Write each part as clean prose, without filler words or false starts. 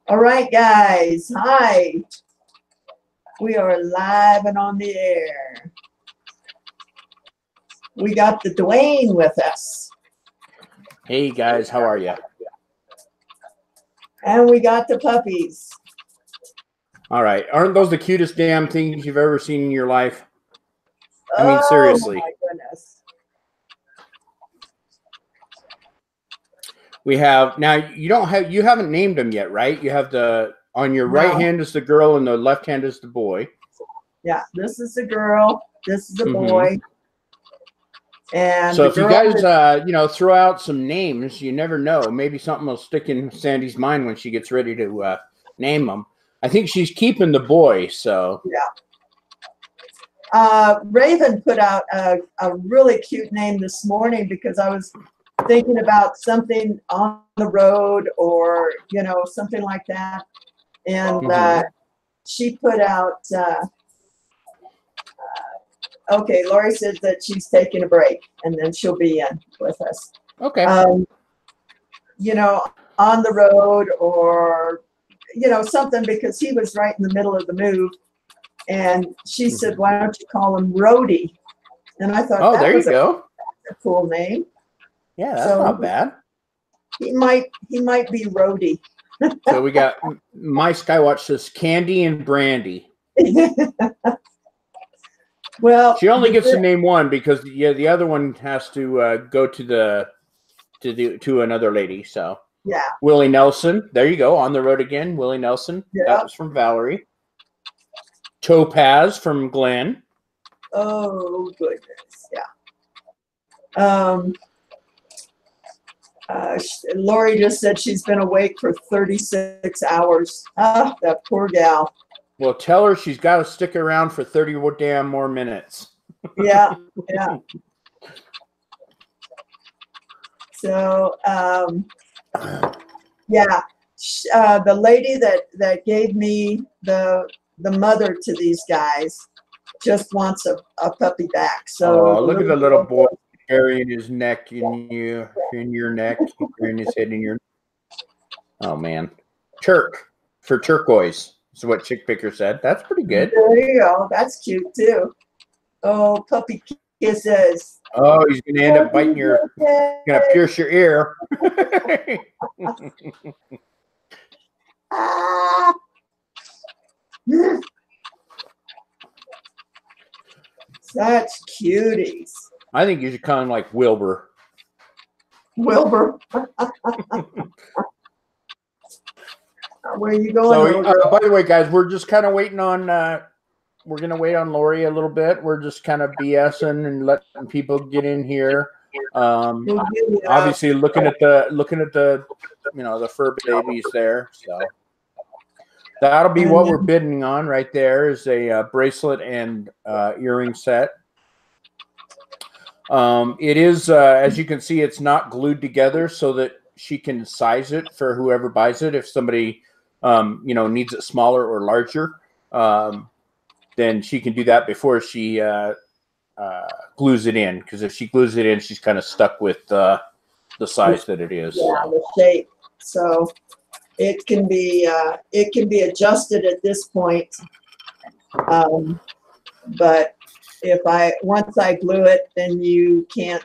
All right, guys. Hi. We are live and on the air. We got the Dwayne with us. Hey, guys. How are you? And we got the puppies. All right. Aren't those the cutest damn things you've ever seen in your life? I mean, Oh, seriously. my goodness. We have now. You haven't named them yet, right? You have on your right hand is the girl and the left hand is the boy. Yeah, this is the girl. This is the boy. And so if you guys, throw out some names, you never know. Maybe something will stick in Sandy's mind when she gets ready to name them. I think she's keeping the boy. So yeah. Raven put out a really cute name this morning because I was thinking about something on the road or something like that, and she put out. Okay, Lori says that she's taking a break and then she'll be in with us. Okay. On the road or, something, because he was right in the middle of the move. And she said, why don't you call him Rhodey? And I thought, there you go. A cool name. Yeah, that's not bad. He might be Rhodey. So we got my Skywatch says Candy and Brandy. Well, she only gets to name one because the other one has to go to another lady. So yeah, Willie Nelson. There you go, on the road again. Willie Nelson. Yeah. That was from Valerie. Topaz from Glenn. Oh goodness, yeah. Lori just said she's been awake for 36 hours. Ah, that poor gal. Well, tell her she's got to stick around for 30 damn more minutes. Yeah. So, the lady that gave me the mother to these guys just wants a puppy back. So look at the little boy burying his neck in your neck, burying his head in your. Oh man, for turquoise. Is what Chick Picker said. That's pretty good. There you go. That's cute too. Oh, puppy kisses. Oh, he's gonna end up biting your. Gonna pierce your ear. Such cuties. I think you should call him like Wilbur. Wilbur. Where are you going? So, by the way, guys, we're just kind of waiting on. We're gonna wait on Lori a little bit. We're just kind of BSing and letting people get in here. Obviously, looking at the the fur babies there. So that'll be what we're bidding on right there. Is a bracelet and earring set. It is, as you can see, it's not glued together so that she can size it for whoever buys it. If somebody, needs it smaller or larger, then she can do that before she glues it in. Because if she glues it in, she's kind of stuck with the size that it is. Yeah, the shape. So it can be adjusted at this point. But once I glue it, then you can't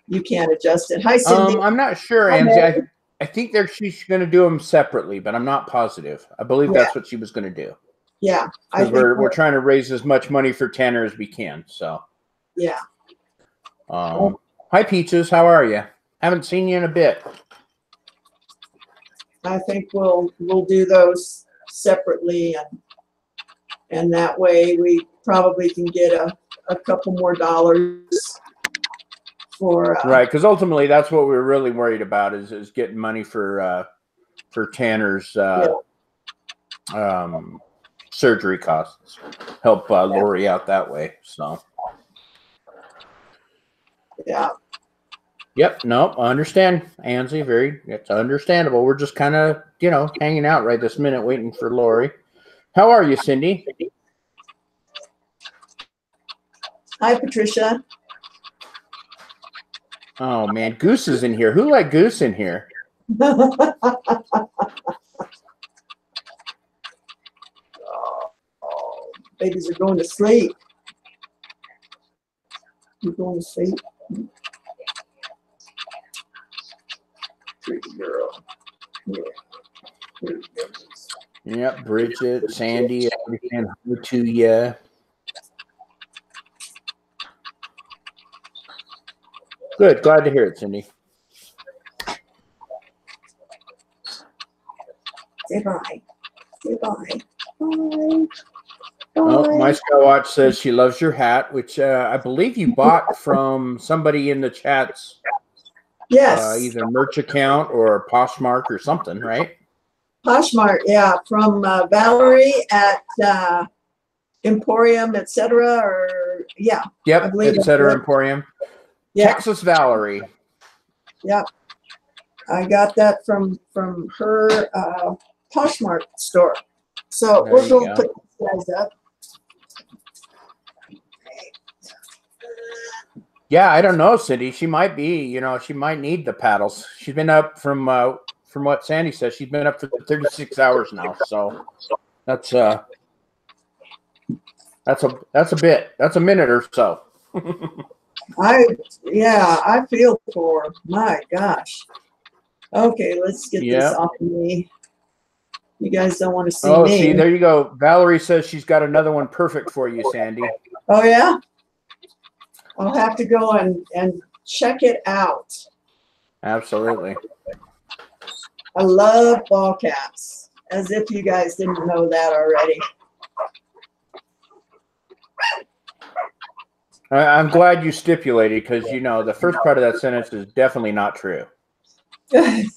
adjust it. Hi, Cindy. I'm not sure, Angie. I think she's going to do them separately, but I'm not positive. I believe that's what she was going to do. Yeah, because we're trying to raise as much money for Tanner as we can. So yeah. Hi, Peaches. How are you? Haven't seen you in a bit. I think we'll do those separately, and that way we probably can get a couple more dollars for right, because ultimately that's what we're really worried about is getting money for Tanner's surgery costs. Help Lori out that way. So yeah. Yep. Nope. I understand, Anzie. It's understandable. We're just kind of, hanging out right this minute, waiting for Lori. How are you, Cindy? Hi, Patricia. Oh man, Goose is in here. Who let Goose in here? Oh, babies are going to sleep. You're going to sleep. Pretty girl. Yeah. Pretty girls. Yep, Bridget, Sandy, everything to you. Good, glad to hear it, Cindy. Say bye. Say bye. Bye. Oh, my Skywatch says she loves your hat, which I believe you bought from somebody in the chats. Yes. Either merch account or Poshmark or something, right? Poshmark, yeah, from Valerie at Emporium, etc. Or yeah. Yep, etc. Emporium. Yeah. Texas Valerie. Yep. I got that from her Poshmark store. So we're going to put these guys up. Yeah, I don't know, Cindy. She might be, you know, she might need the paddles. She's been up from what Sandy says. She's been up for 36 hours now. So that's a bit. That's a minute or so. I feel for her. My gosh. Okay, let's get this off of me. You guys don't want to see me. Oh, see, there you go. Valerie says she's got another one perfect for you, Sandy. Oh, yeah? I'll have to go and check it out. Absolutely. I love ball caps, as if you guys didn't know that already. I'm glad you stipulated because, you know, the first part of that sentence is definitely not true. You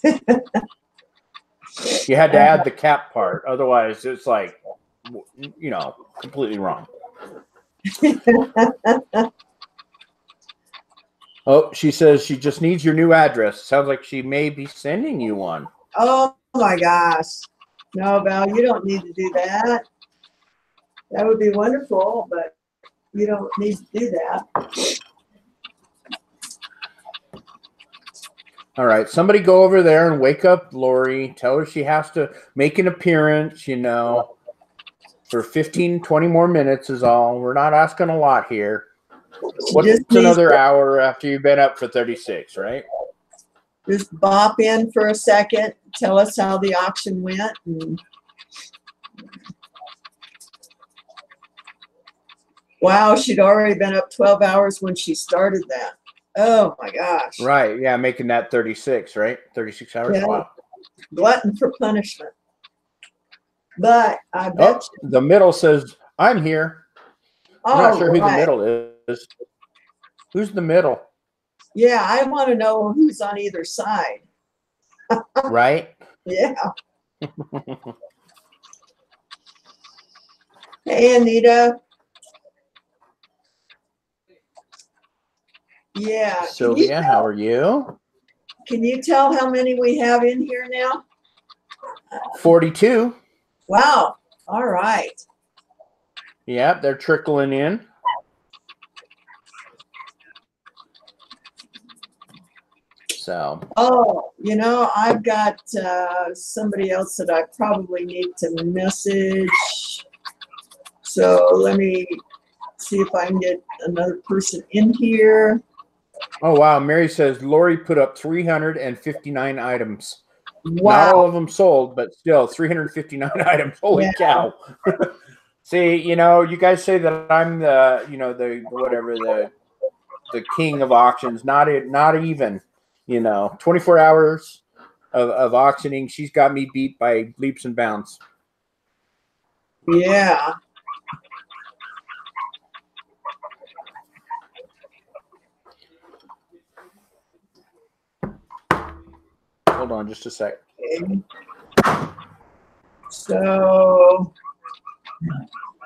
had to add the cap part. Otherwise, it's like, you know, completely wrong. Oh, she says she just needs your new address. Sounds like she may be sending you one. Oh, my gosh. No, Val, you don't need to do that. That would be wonderful, but you don't need to do that. All right, somebody go over there and wake up Lori. Tell her she has to make an appearance, you know, for 15, 20 more minutes is all. We're not asking a lot here. What's another hour after you've been up for 36, right? Just bop in for a second. Tell us how the auction went. Wow, she'd already been up 12 hours when she started that. Oh, my gosh. Right, yeah, making that 36, right? 36 hours, yeah. Wow. Glutton for punishment. But I bet the middle says, I'm here. I'm not sure who the middle is. Who's the middle? Yeah, I want to know who's on either side. Right? Yeah. Hey, Anita. Yeah. Sylvia, how are you? Can you tell how many we have in here now? 42. Wow. All right. Yeah, they're trickling in. So. Oh, you know, I've got somebody else that I probably need to message. So let me see if I can get another person in here. Oh, wow. Mary says Lori put up 359 items. Wow. Not all of them sold, but still 359 items. Holy cow. See, you know, you guys say that I'm the, you know, the king of auctions. Not even, you know, 24 hours of auctioning. She's got me beat by leaps and bounds. Yeah. Hold on just a sec. Okay. So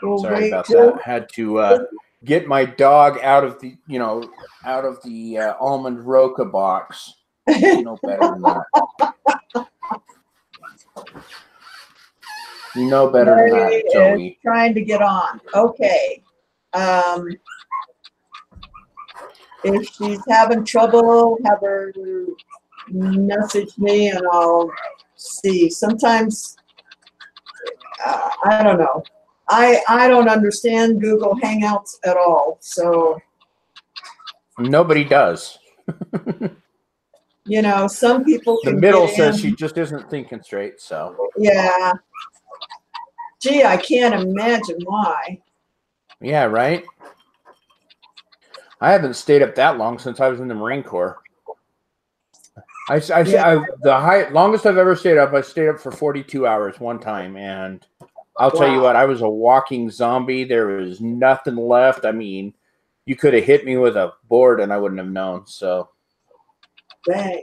we'll sorry about that. Had to get my dog out of the, you know, almond roca box. You know better than that. You know better than that, Joey. Trying to get on. Okay. If she's having trouble, have her message me and I'll see. Sometimes, I don't know. I don't understand Google Hangouts at all. So nobody does. you know, some people The can middle get says in. she just isn't thinking straight. So Yeah. Gee, I can't imagine why. yeah, right. I haven't stayed up that long since I was in the Marine Corps. The longest I've ever stayed up, I stayed up for 42 hours one time, and I'll tell you what, I was a walking zombie. There was nothing left. I mean, you could have hit me with a board and I wouldn't have known. So, Dang.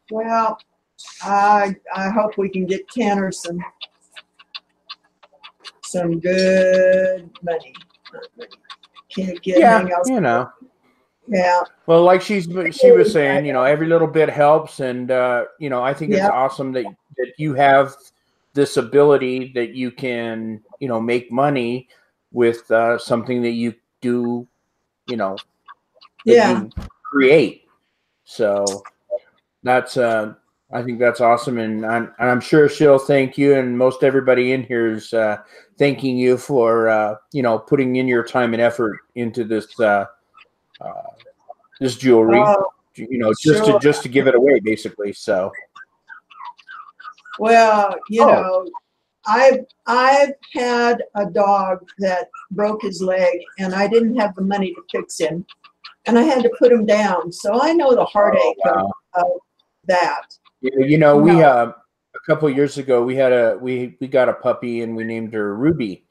Well, I hope we can get Tanner some good money. Can't get Hangouts. you know. Yeah. Well, like she was saying, you know, every little bit helps, and you know, I think it's awesome that you have this ability that you can, you know, make money with something that you do, you know, that you create. So that's I think that's awesome, and I'm sure she'll thank you, and most everybody in here is thanking you for you know, putting in your time and effort into this this jewelry, you know, just to give it away, basically. So, well, you know, I've had a dog that broke his leg, and I didn't have the money to fix him, and I had to put him down. So I know the heartache of that. You know, we a couple of years ago we got a puppy and we named her Ruby,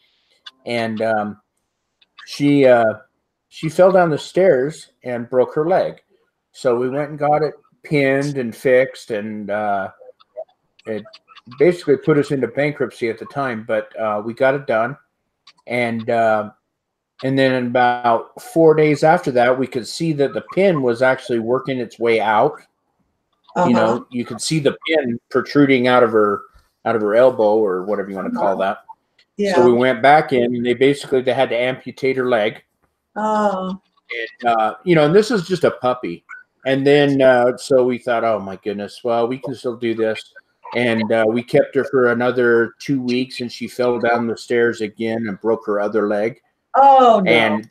and she fell down the stairs and broke her leg. So we went and got it pinned and fixed, and it basically put us into bankruptcy at the time, but we got it done. And then about 4 days after that, we could see that the pin was actually working its way out. You know, you could see the pin protruding out of her elbow, or whatever you want to call that. Yeah. So we went back in, and they had to amputate her leg. Oh. And you know, and this is just a puppy. And then so we thought, oh my goodness, well, we can still do this. And we kept her for another 2 weeks, and she fell down the stairs again and broke her other leg. Oh no. And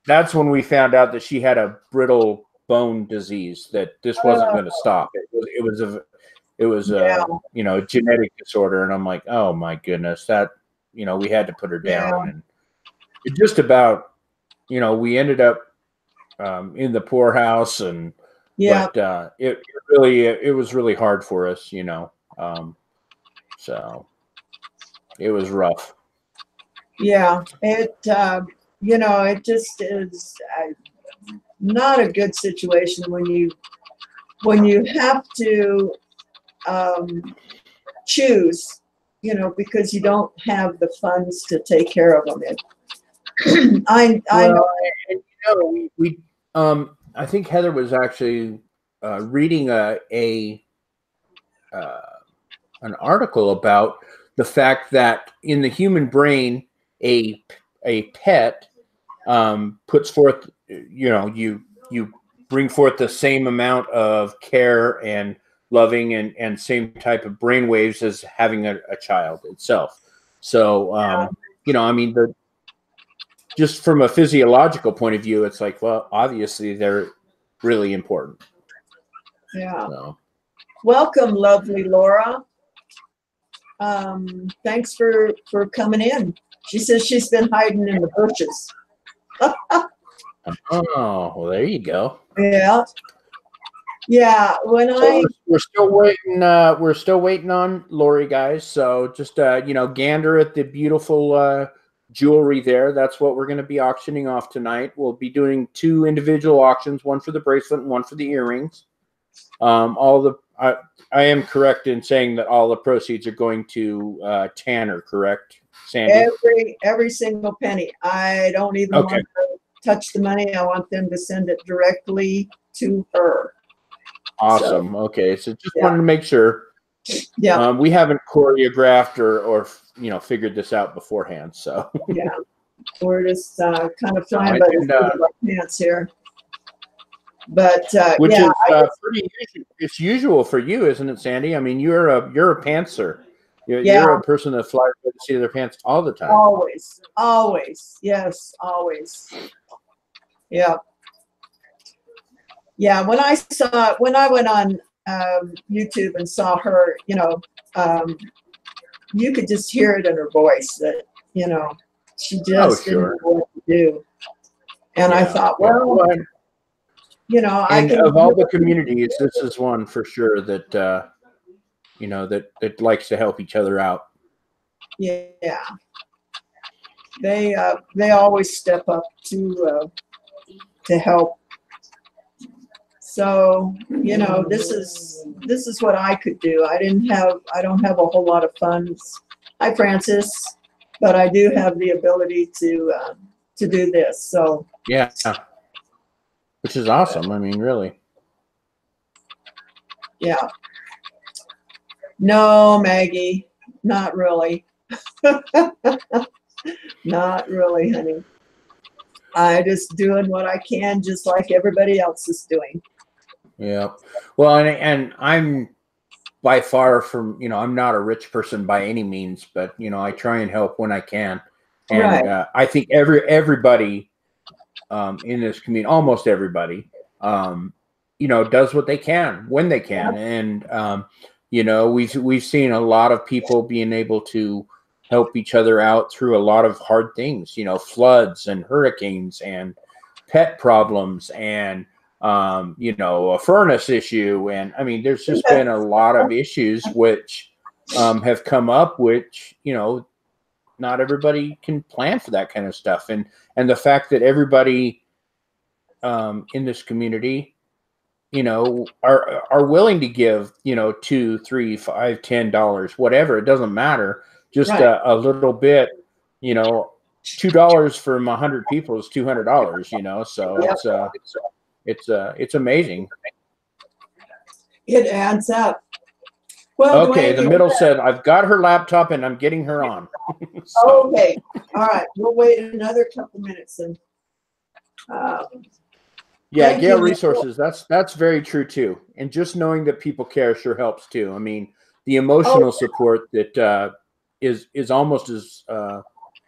that's when we found out that she had a brittle bone disease, that this wasn't going to stop. It was a you know, genetic disorder. And I'm like, oh my goodness, that, you know, we had to put her down. And it just about, you know, we ended up in the poorhouse, and but it was really hard for us, you know. So it was rough. Yeah, it you know, it just is not a good situation when you have to choose, you know, because you don't have the funds to take care of them. I know. And, you know, we I think Heather was actually reading an article about the fact that in the human brain, a pet puts forth, you know, you bring forth the same amount of care and loving and same type of brain waves as having a child itself. So you know, I mean, just from a physiological point of view, it's like, well, obviously they're really important. Yeah. So. Welcome, lovely Laura. Thanks for coming in. She says she's been hiding in the bushes. Oh, well, there you go. Yeah. Yeah. We're still waiting on Lori, guys. So just you know, gander at the beautiful jewelry there. That's what we're going to be auctioning off tonight. We'll be doing 2 individual auctions, one for the bracelet and one for the earrings. I am correct in saying that all the proceeds are going to Tanner, correct, Sandy? Every single penny. I don't even want to touch the money. I want them to send it directly to her. Awesome. So, okay, so just wanted to make sure. Yeah. We haven't choreographed or you know, figured this out beforehand. So yeah, we're just kind of flying by the seat of our pants here. But Which yeah, is pretty. It's usual for you, isn't it, Sandy? I mean, you're a pantser. yeah, You're a person that flies by the seat of their pants all the time. always, yes, always. Yeah, yeah. When I went on YouTube and saw her, you could just hear it in her voice that she just didn't know what to do. And I thought, well, I and can. of all the communities, this is one for sure that that likes to help each other out. Yeah, they always step up to help. So this is what I could do. I don't have a whole lot of funds. Hi, Francis, but I do have the ability to do this. So yeah, which is awesome. I mean, really. Yeah. No, Maggie, not really. Not really, honey. I just doing what I can, just like everybody else is doing. Yeah. Well, and I'm by far from, I'm not a rich person by any means, but I try and help when I can. And Right. I think everybody in this community, almost everybody, does what they can when they can. And we've seen a lot of people being able to help each other out through a lot of hard things, floods and hurricanes and pet problems and a furnace issue. And I mean, there's just been a lot of issues which have come up, which, not everybody can plan for that kind of stuff. And the fact that everybody in this community, are willing to give, $2, $3, $5, $10, whatever, it doesn't matter. Just Right. a little bit, $2 from 100 people is $200, so it's amazing. It adds up. Well, Okay, Dwayne, the middle said, I've got her laptop and I'm getting her on. So. Okay, all right. We'll wait another couple minutes and. Yeah, Gale Resources. That's very true too. And just knowing that people care sure helps too. I mean, the emotional support that is almost as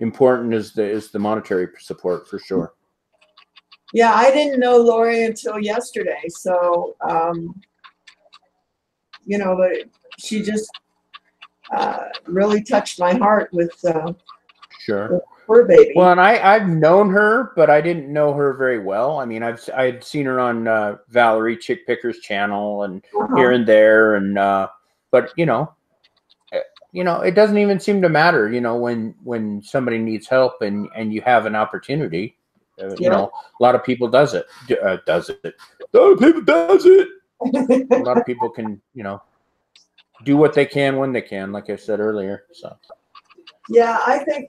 important as the monetary support for sure. Yeah, I didn't know Lori until yesterday, so but she just really touched my heart with sure. with her baby. Well, and I've known her, but I didn't know her very well. I mean, I'd seen her on Valerie Chick Picker's channel and here and there, and but it doesn't even seem to matter. When somebody needs help and you have an opportunity. A lot of people does it. A lot of people does it. A lot of people can, do what they can when they can, like I said earlier. So. Yeah, I think.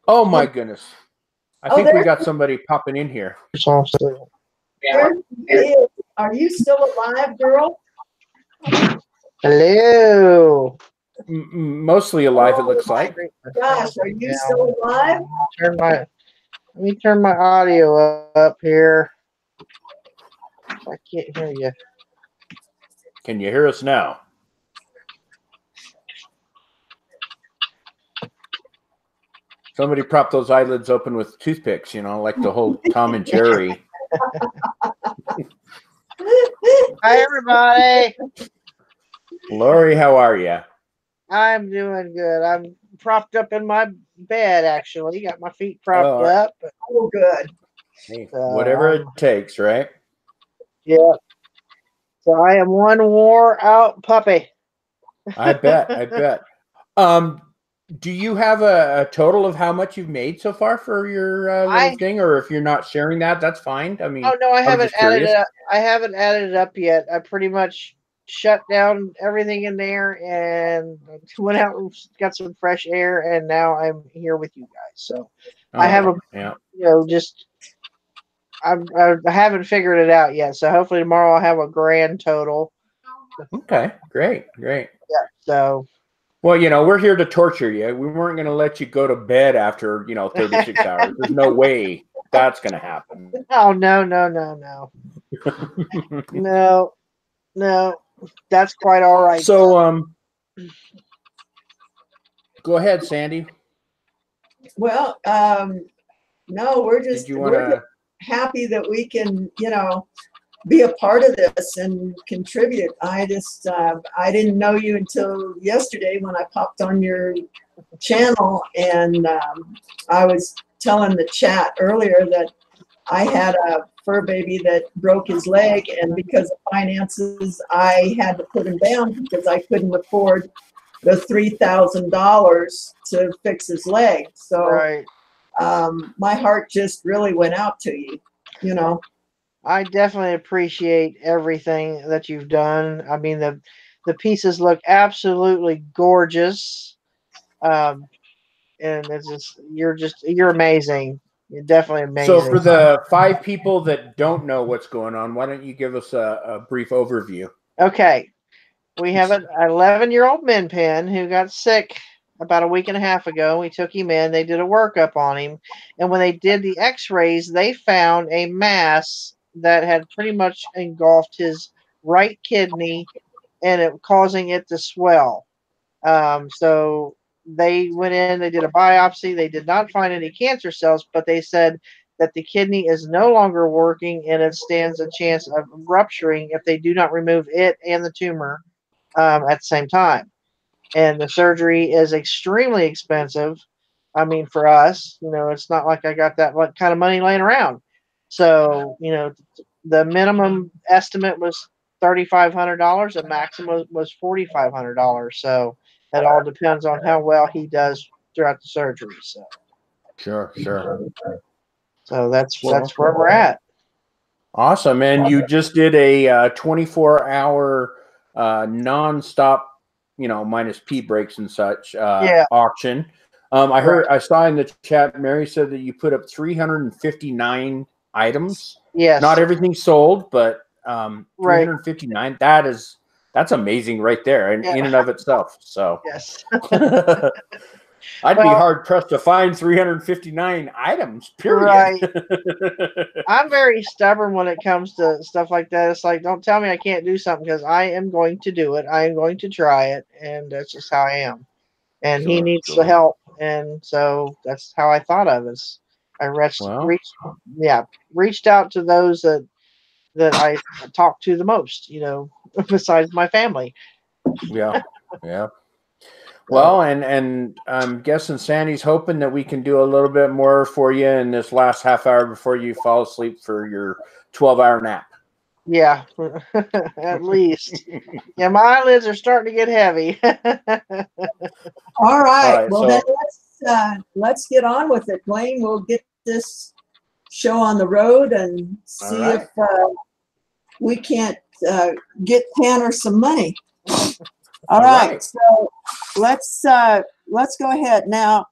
Oh my goodness! I think we got somebody popping in here. Are you still alive, girl? Hello. Mostly alive, it looks like. Gosh, are you still alive? Let me turn my audio up here. I can't hear you. Can you hear us now? Somebody prop those eyelids open with toothpicks, like the whole Tom and Jerry. Hi, everybody. Lori, how are you? I'm doing good. I'm propped up in my bed, actually. Got my feet propped up. Oh, good. Hey, whatever it takes, right? Yeah. So I am one wore out puppy. I bet. Do you have a total of how much you've made so far for your little thing, or if you're not sharing that, that's fine. I mean, oh no, I haven't added it up. I haven't added it up yet. I pretty much shut down everything in there and went out and got some fresh air, and now I'm here with you guys. So I have I haven't figured it out yet. So hopefully tomorrow I'll have a grand total. Okay, great. Yeah. So. Well, we're here to torture you. We weren't going to let you go to bed after, 36 hours. There's no way. that's going to happen. Oh, no. No. That's quite all right. So, go ahead, Sandy. Well, no, we're Did just you want to? happy that we can, be a part of this and contribute. I just, I didn't know you until yesterday when I popped on your channel, and I was telling the chat earlier that I had a fur baby that broke his leg, and because of finances, I had to put him down because I couldn't afford the $3,000 to fix his leg. So Right. my heart just really went out to you, I definitely appreciate everything that you've done. I mean, the pieces look absolutely gorgeous. And you're amazing. You're definitely So, amazing. for the 5 people that don't know what's going on, why don't you give us a brief overview? Okay. We have an 11-year-old min pin who got sick about a week and a half ago. We took him in. They did a workup on him. And when they did the x-rays, they found a mass that had pretty much engulfed his right kidney and it causing it to swell. So they went in, they did a biopsy. They did not find any cancer cells, but they said that the kidney is no longer working and it stands a chance of rupturing if they do not remove it and the tumor at the same time. And the surgery is extremely expensive. I mean, for us, it's not like I got that kind of money laying around. So, the minimum estimate was $3,500. The maximum was $4,500. So it all depends on how well he does throughout the surgery. Sure. So that's where we're at. Awesome. And you just did a 24-hour nonstop, minus pee breaks and such auction. I saw in the chat, Mary said that you put up 359 items. Yes. Not everything sold, but 359. That's amazing right there in and of itself. So yes. I'd be hard pressed to find 359 items, period. Right. I'm very stubborn when it comes to stuff like that. It's like, don't tell me I can't do something, because I am going to do it. I am going to try it. And that's just how I am. And he needs the help. And so that's how I thought of it. I reached out to those that I talk to the most, besides my family. Yeah. Well, and I'm guessing Sandy's hoping that we can do a little bit more for you in this last half hour before you fall asleep for your 12-hour nap. Yeah, at least. Yeah, my eyelids are starting to get heavy. All right. Well, then let's get on with it, Blaine. We'll get this show on the road and see if we can't get Tanner some money. All right. So let's go ahead now.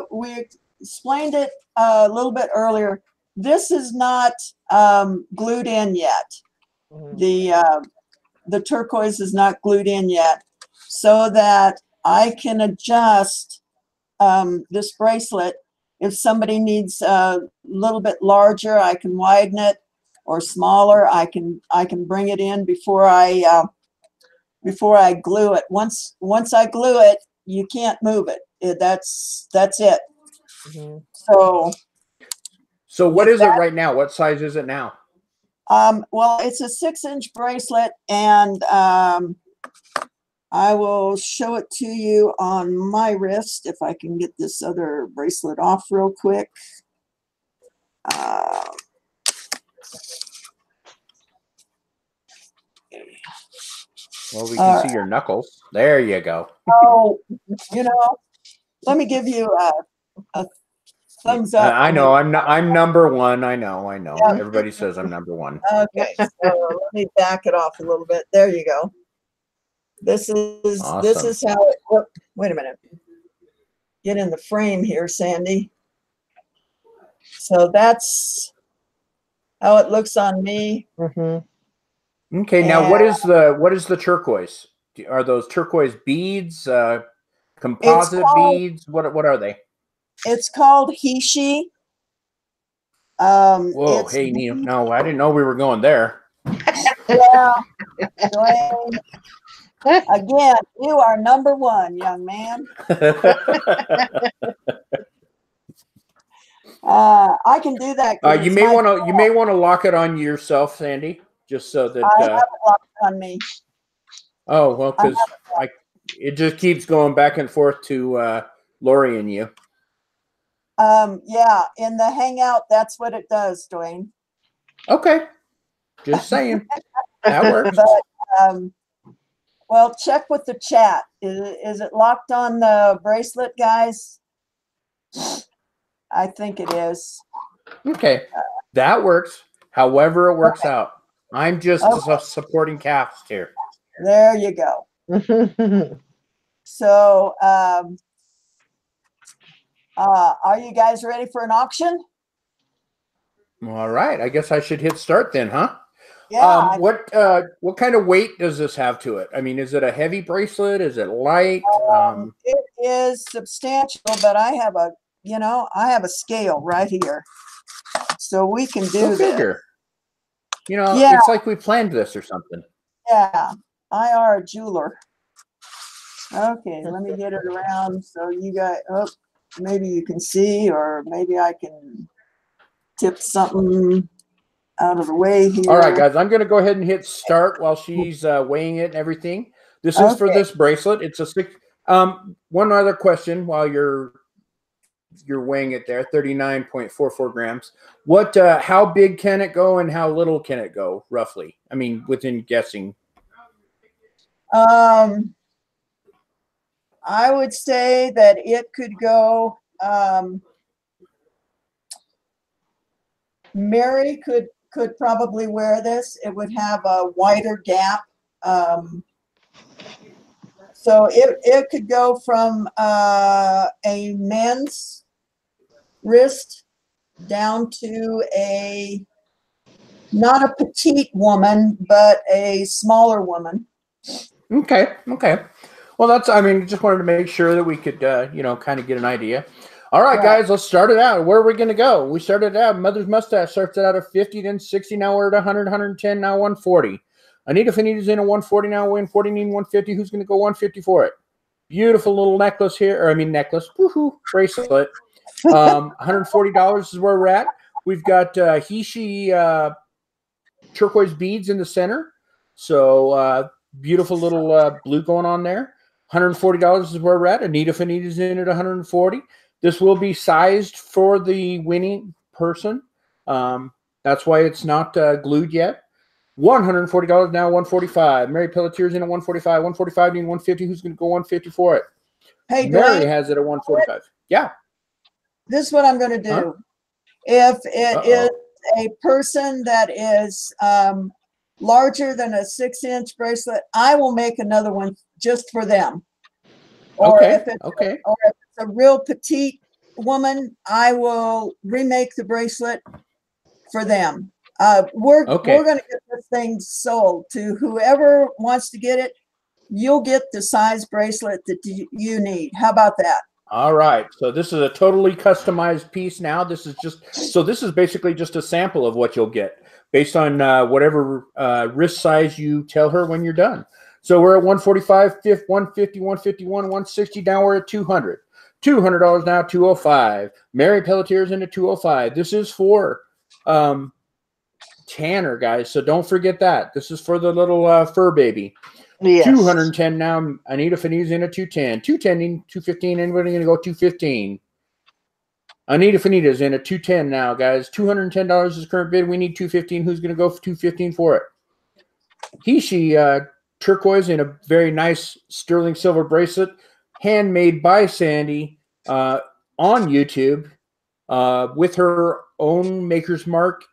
We explained it a little bit earlier. This is not glued in yet. The turquoise is not glued in yet, so that I can adjust this bracelet. If somebody needs a little bit larger, I can widen it, or smaller, I can bring it in before I glue it. Once I glue it, you can't move it. That's it. So what is it right now? What size is it now? Well, it's a 6-inch bracelet, and I will show it to you on my wrist if I can get this other bracelet off real quick. Well, we can see your knuckles. There you go. Oh, let me give you a thumbs up. I know. I'm number one. I know. Yeah. Everybody says I'm number one. Okay, so let me back it off a little bit. There you go. This is awesome. This is how it. Oh, wait a minute. Get in the frame here, Sandy. So that's how it looks on me. Okay, now what is the turquoise? Are those turquoise beads? Composite beads? What are they? It's called Hishi. Whoa, It's hey, Neil. No, I didn't know we were going there. Yeah, Dwayne. Again, you are number one, young man. I can do that. You may want to lock it on yourself, Sandy, just so that. I have it locked on me. Oh well, because it just keeps going back and forth to Lori and you. Yeah, in the Hangout, that's what it does, Dwayne. Okay, just saying that works. But well, check with the chat. Is it locked on the bracelet, guys? I think it is. Okay, that works. However, it works out. I'm just a supporting cast here. There you go. So, are you guys ready for an auction? All right, I guess I should hit start then, huh? Yeah. What kind of weight does this have to it? I mean, is it a heavy bracelet? Is it light? It is substantial, but I have a scale right here, so we can do this. Yeah. It's like we planned this or something. Yeah, I are a jeweler. Okay, let me get it around so you guys. Oh, maybe you can see, or maybe I can tip something out of the way here. All right, guys, I'm going to go ahead and hit start while she's weighing it and everything. This is for this bracelet. It's a 6. One other question while you're weighing it there, 39.44 grams. How big can it go and how little can it go, roughly? I mean, within guessing. I would say that it could go. Mary could probably wear this. It would have a wider gap. So it could go from a men's wrist down to not a petite woman, but a smaller woman. Okay. Well, just wanted to make sure that we could, kind of get an idea. All right, guys, let's start it out. Where are we going to go? We started out, Mother's Mustache starts it out at 50, then 60, now we're at 100, 110, now 140. Anita Fanita's in at 140 now, 140, 150. Who's going to go 150 for it? Beautiful little necklace here, woohoo, bracelet. $140 is where we're at. We've got Hishi turquoise beads in the center. So beautiful little blue going on there. $140 is where we're at. Anita Fanita's in at 140. This will be sized for the winning person. That's why it's not glued yet. $140 now, 145. Mary Pelletier's in at 145. 145 need 150. Who's going to go 150 for it? Hey, Mary has it at 145. Yeah. This is what I'm going to do. Huh? If it is a person that is larger than a 6-inch bracelet, I will make another one just for them. Or if it's a real petite woman, I will remake the bracelet for them. We're going to get this thing sold to whoever wants to get it. You'll get the size bracelet that you need. How about that? All right. So this is a totally customized piece now. This is basically just a sample of what you'll get based on whatever wrist size you tell her when you're done. So we're at 145, 150, 151, 160. Now we're at 200. $200 now, 205. Mary Pelletier's into 205. This is for Tanner, guys. So don't forget that. This is for the little fur baby. Yes. 210 now. Anita Fanita's in at 210. 210, 215. Anybody going to go 215? Anita Fanita's in at 210 now, guys. $210 is current bid. We need 215. Who's going to go for 215 for it? Hishi turquoise in a very nice sterling silver bracelet, handmade by Sandy on YouTube with her own maker's mark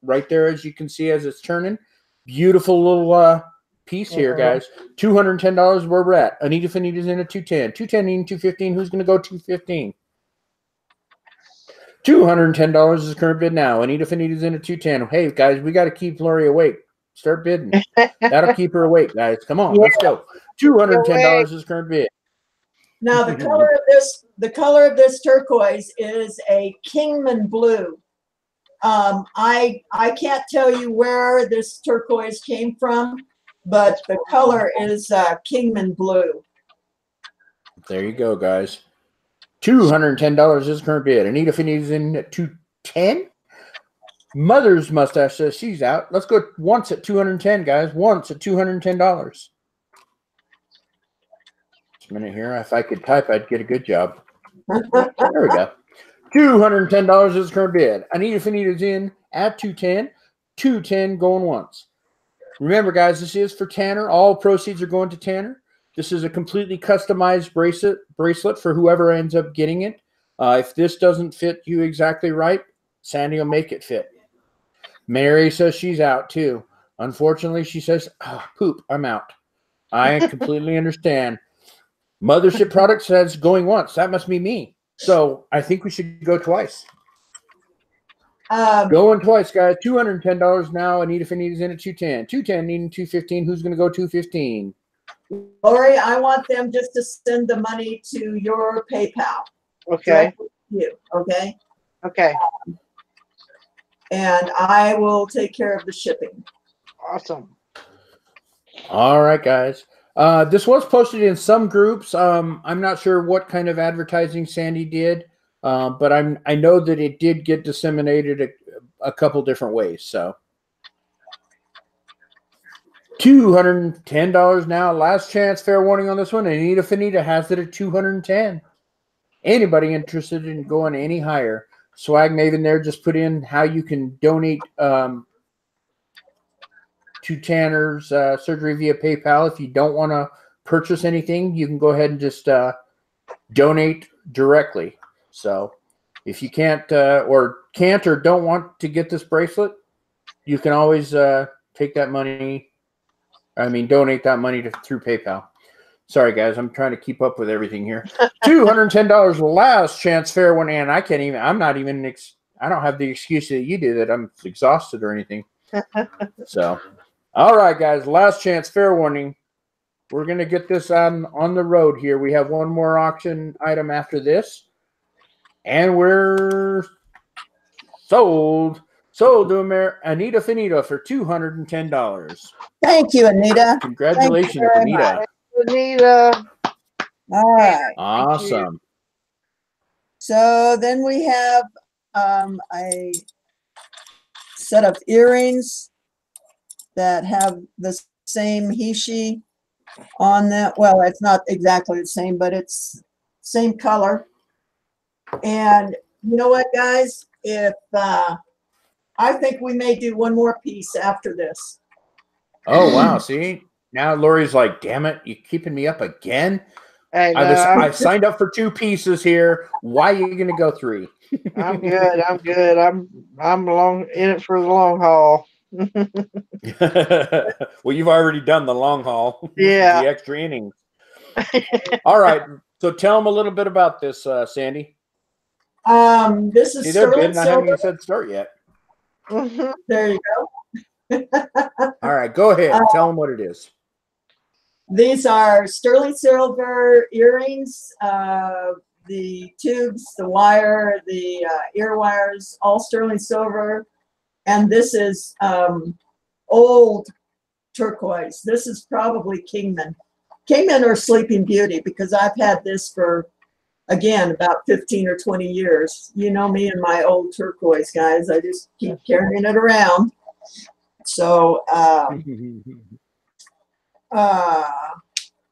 right there, as you can see as it's turning. Beautiful little piece here, guys. $210 where we're at. Anita Fanita's in at 210. 210 and 215. Who's going to go 215? $210 is the current bid now. Anita Fanita's in at 210. Hey, guys, we got to keep Lori awake. Start bidding. That'll keep her awake, guys. Come on, let's go. $210 is current bid. Now the color of this turquoise is a Kingman blue. I can't tell you where this turquoise came from, but the color is Kingman blue. There you go, guys. $210 is current bid. Anita Finney's in at 210. Mother's mustache says she's out. Let's go once at 210, guys. Once at $210. Just a minute here. If I could type, I'd get a good job. There we go. $210 is current bid. Anita Finney's in at 210. 210 going once. Remember, guys, this is for Tanner. All proceeds are going to Tanner. This is a completely customized bracelet for whoever ends up getting it. If this doesn't fit you exactly right, Sandy will make it fit. Mary says she's out too. Unfortunately, she says, oh, poop, I'm out. I completely understand. Mothership Product says going once. That must be me. So I think we should go twice. Going twice, guys. $210 now. Anita Finney's in at 210. 210 needing 215. Who's going to go 215? Lori, I want them just to send the money to your PayPal. Okay. You, okay? Okay. And I will take care of the shipping. Awesome. All right, guys. This was posted in some groups. I'm not sure what kind of advertising Sandy did, but I know that it did get disseminated a couple different ways. So $210 now. Last chance, fair warning on this one. Anita Finita has it at 210. Anybody interested in going any higher? Swag Maven there just put in how you can donate to Tanner's surgery via PayPal. If you don't want to purchase anything, you can go ahead and just donate directly. So if you can't or don't want to get this bracelet, you can always take that money. Donate that money through PayPal. Sorry, guys. I'm trying to keep up with everything here. $210 last chance fair one. And I don't have the excuse that you do that I'm exhausted or anything. So, all right, guys. Last chance fair warning. We're going to get this on the road here. We have one more auction item after this. And we're sold to Anita Finita for $210. Thank you, Anita. Congratulations, Anita. Anita. All right. Awesome. So then we have a set of earrings that have the same he/she on them. Well, it's not exactly the same, but it's same color. And you know what, guys? If I think we may do one more piece after this. Oh, wow. See? Now Lori's like, damn it, you keeping me up again? I signed up for 2 pieces here. Why are you going to go 3? I'm good. I'm good. I'm in it for the long haul. Well, you've already done the long haul. Yeah. The extra innings. All right. So tell them a little bit about this, Sandy. This is sterling silver. I haven't even said start yet. There you go. All right, go ahead. Tell them what it is. These are sterling silver earrings. The tubes, the wire, the ear wires, all sterling silver. And this is old turquoise. This is probably Kingman. Kingman or Sleeping Beauty, because I've had this for, again, about 15 or 20 years. You know me and my old turquoise, guys. I just keep carrying it around. So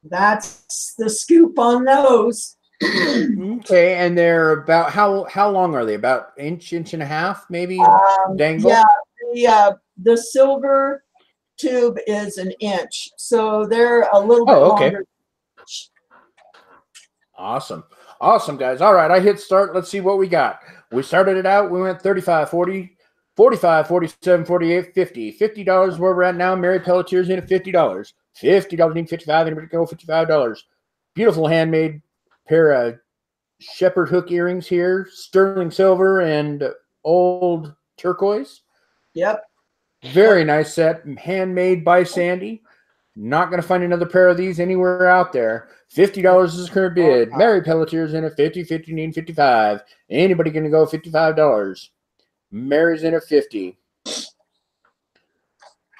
that's the scoop on those. Okay, and they're about how long are they? About inch and a half, maybe? Dangle? Yeah, the silver tube is 1 inch, so they're a little bit longer. Awesome, guys. All right, I hit start. Let's see what we got. We started it out. We went 35, 40. 45, 47, 48, 50. $50 where we're at now. Mary Pelletier's in at $50. $50 need 55. Anybody go $55. Beautiful handmade pair of shepherd hook earrings here. Sterling silver and old turquoise. Yep. Very nice set. Handmade by Sandy. Not going to find another pair of these anywhere out there. $50 is current bid. Mary Pelletier's in at 50. 50 need 55. Anybody going to go $55? Mary's in at 50.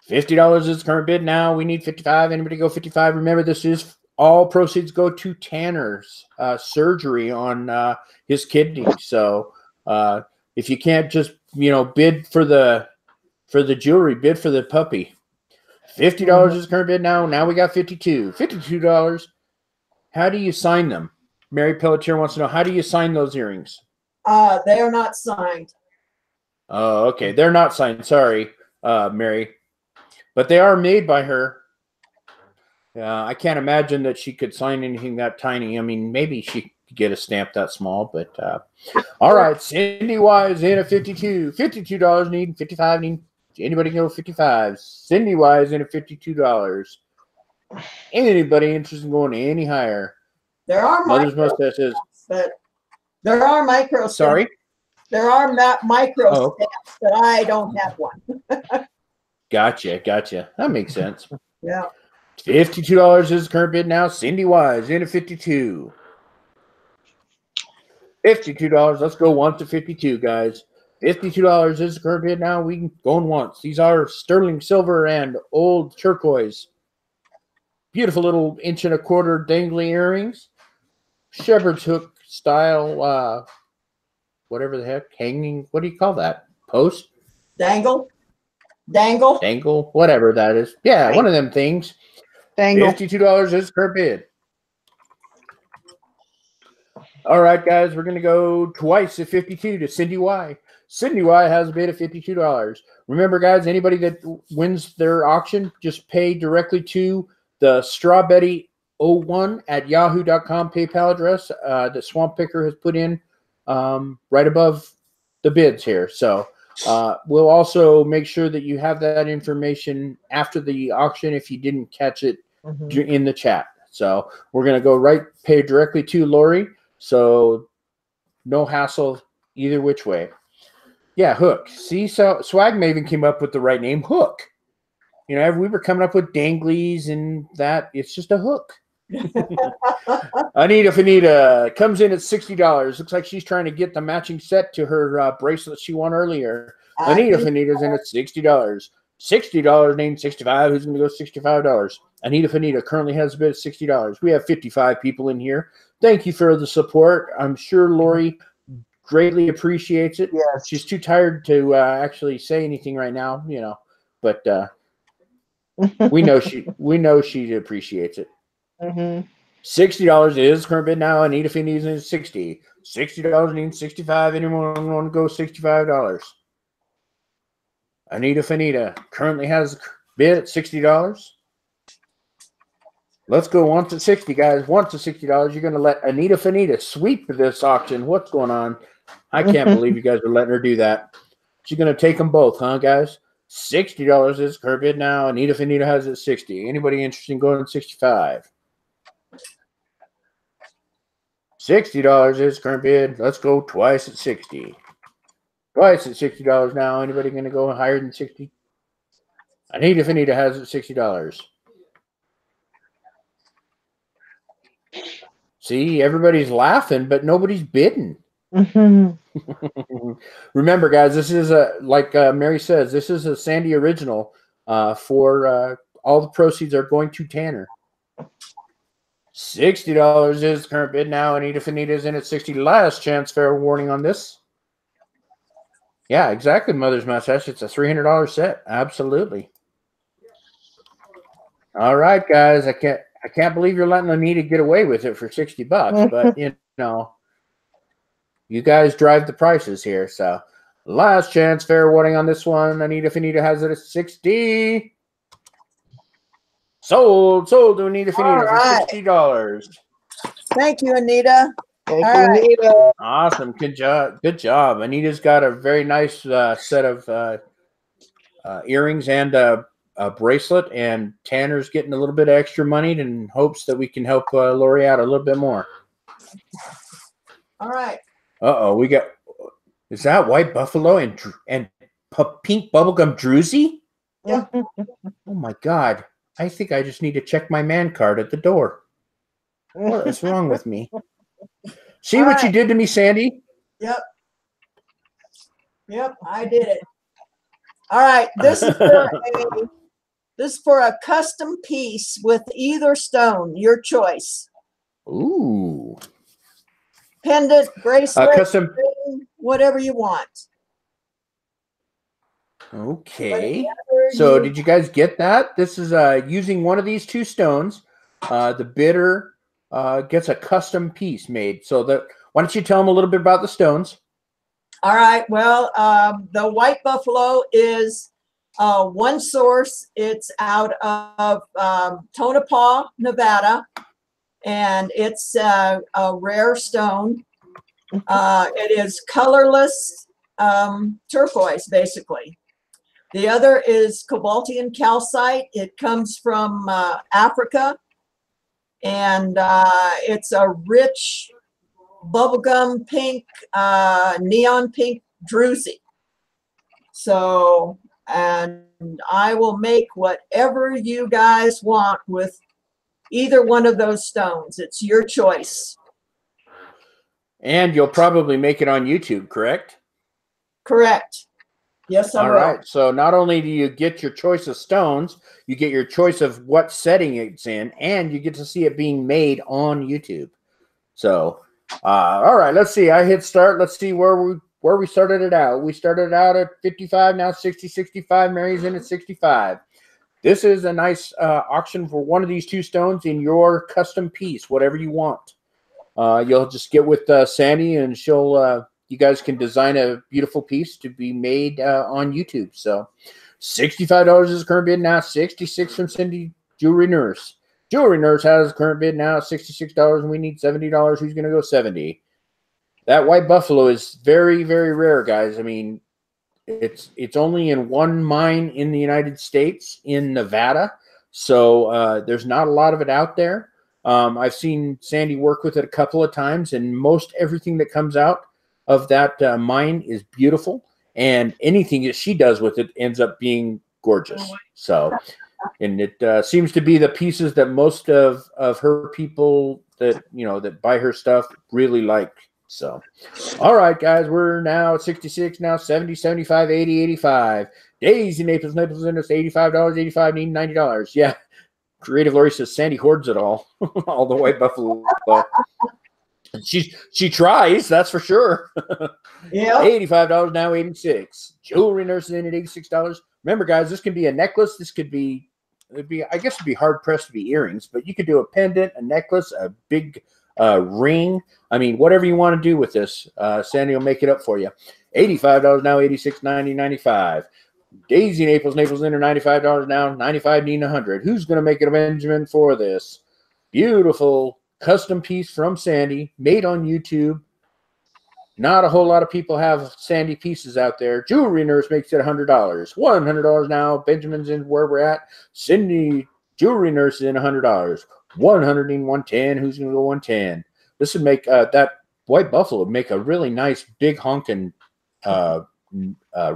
$50 is the current bid now. We need 55. Anybody go 55? Remember, this is all proceeds go to Tanner's surgery on his kidney. So if you can't just bid for the jewelry, bid for the puppy. $50 is the current bid now. Now we got 52. $52. How do you sign them? Mary Pelletier wants to know, how do you sign those earrings? They are not signed. Oh, okay. They're not signed. Sorry, Mary. But they are made by her. I can't imagine that she could sign anything that tiny. I mean, maybe she could get a stamp that small, but all right. Cindy Wise in at 52. $52 need, 55 need. Anybody go 55? Cindy Wise in at $52. Anybody interested in going any higher? There are Mother's Mustache but there are micro. Sorry? There are micro stamps, but I don't have one. Gotcha. That makes sense. Yeah. $52 is the current bid now. Cindy Wise in at 52. $52. Let's go once to 52, guys. $52 is the current bid now. We can go once. These are sterling silver and old turquoise. Beautiful little 1.25 inch dangly earrings. Shepherd's hook style, whatever the heck, hanging. What do you call that? Post? Dangle, whatever that is. Yeah, one of them things. Dangle. $52 is per bid. All right, guys, we're going to go twice at 52 to Cindy Y. Cindy Y has a bid of $52. Remember, guys, anybody that wins their auction, just pay directly to the strawbetty01@yahoo.com PayPal address that Swamp Picker has put in right above the bids here. So we'll also make sure that you have that information after the auction if you didn't catch it in the chat. So we're going to go pay directly to Lori. So no hassle either which way. Yeah, Hook. See, so Swag Maven came up with the right name, Hook. We were coming up with danglies and that. It's just a hook. Anita comes in at $60. Looks like she's trying to get the matching set to her bracelet she won earlier. Anita's in at $60. $60 named 65. Who's going to go $65? Anita currently has a bid of $60. We have 55 people in here. Thank you for the support. I'm sure Lori greatly appreciates it. Yes. She's too tired to actually say anything right now, but we know she appreciates it. $60 is current bid now. Anita Finney's in 60. $60 needs 65. Anyone want to go $65? Anita Finita currently has a bid at $60. Let's go once at 60, guys. Once at $60. You're going to let Anita Finita sweep this auction. What's going on? I can't believe you guys are letting her do that. She's going to take them both, huh, guys? $60 is current bid now. Anita Finita has it at 60. Anybody interested in going to 65? $60 is current bid. Let's go twice at 60. Twice at $60 now. Anybody going to go higher than 60? Anita Finita has it at $60. See, everybody's laughing, but nobody's bidding. Remember, guys, this is like Mary says, this is a Sandy original. For all the proceeds are going to Tanner. $60 is the current bid now. Anita Finita's in at 60. Last chance, fair warning on this. Yeah, exactly, Mother's Mustache. It's a $300 set. Absolutely. All right, guys. I can't believe you're letting Anita get away with it for $60, but you guys drive the prices here. So last chance, fair warning on this one. Anita Finita has it at 60. Sold to Anita Finita for $60. Thank you, Anita. Thank you, Anita. Awesome. Good job. Anita's got a very nice set of earrings and a bracelet, and Tanner's getting a little bit of extra money in hopes that we can help Lori out a little bit more. All right. We got, is that White Buffalo and pink bubblegum druzy? Yeah. Oh my God. I think I just need to check my man card at the door. What is wrong with me? See what you did to me, Sandy? Yep. Yep, I did it. All right, this is for a custom piece with either stone, your choice. Ooh. Pendant, bracelet, Custom. ring, whatever you want. Okay. Whatever So you- did you guys get that? This is using one of these two stones. The bidder gets a custom piece made. So why don't you tell them a little bit about the stones? All right. Well, the white buffalo is one source. It's out of Tonopah, Nevada, and it's a rare stone. It is colorless turquoise, basically. The other is Cobaltian calcite. It comes from Africa, and it's a rich bubblegum pink, neon pink druzy. So, and I will make whatever you guys want with either one of those stones. It's your choice. And you'll probably make it on YouTube, correct? Correct. Yes, I All will. right. So not only do you get your choice of stones, you get your choice of what setting it's in, and you get to see it being made on YouTube. So, all right. Let's see. I hit start. Let's see where we started it out. We started out at 55. Now 60, 65. Mary's in at 65. This is a nice auction for one of these two stones in your custom piece, whatever you want. You'll just get with Sandy, and she'll. You guys can design a beautiful piece to be made on YouTube. So, $65 is the current bid now. 66 from Cindy Jewelry Nurse. Jewelry Nurse has the current bid now. $66, and we need $70. Who's going to go 70? That white buffalo is very, very rare, guys. I mean, it's only in one mine in the United States, in Nevada. So there's not a lot of it out there. I've seen Sandy work with it a couple of times, and most everything that comes out of that mine is beautiful, and anything that she does with it ends up being gorgeous. So, and it seems to be the pieces that most of her people that that buy her stuff really like. So, all right, guys, we're now at 66, now 70, 75, 80, 85. Daisy Naples in us, $85, 85, need $90. Yeah. Creative Lori says Sandy hoards it all. All the white buffalo. She tries, that's for sure. Yeah. $85 now, 86. Jewelry Nurse in at $86. Remember, guys, this can be a necklace. This could be, I guess it'd be hard pressed to be earrings, but you could do a pendant, a necklace, a big ring. I mean, whatever you want to do with this, Sandy will make it up for you. $85 now, 86, 90, 95. Daisy Naples in at $95 now, 95 needing 100. Who's going to make it a Benjamin for this? Beautiful custom piece from Sandy, made on YouTube. Not a whole lot of people have Sandy pieces out there. Jewelry Nurse makes it $100. $100 now. Benjamin's in where we're at. Cindy Jewelry Nurse is in $100. 100 and 110. Who's going to go 110? This would make that white buffalo would make a really nice big honking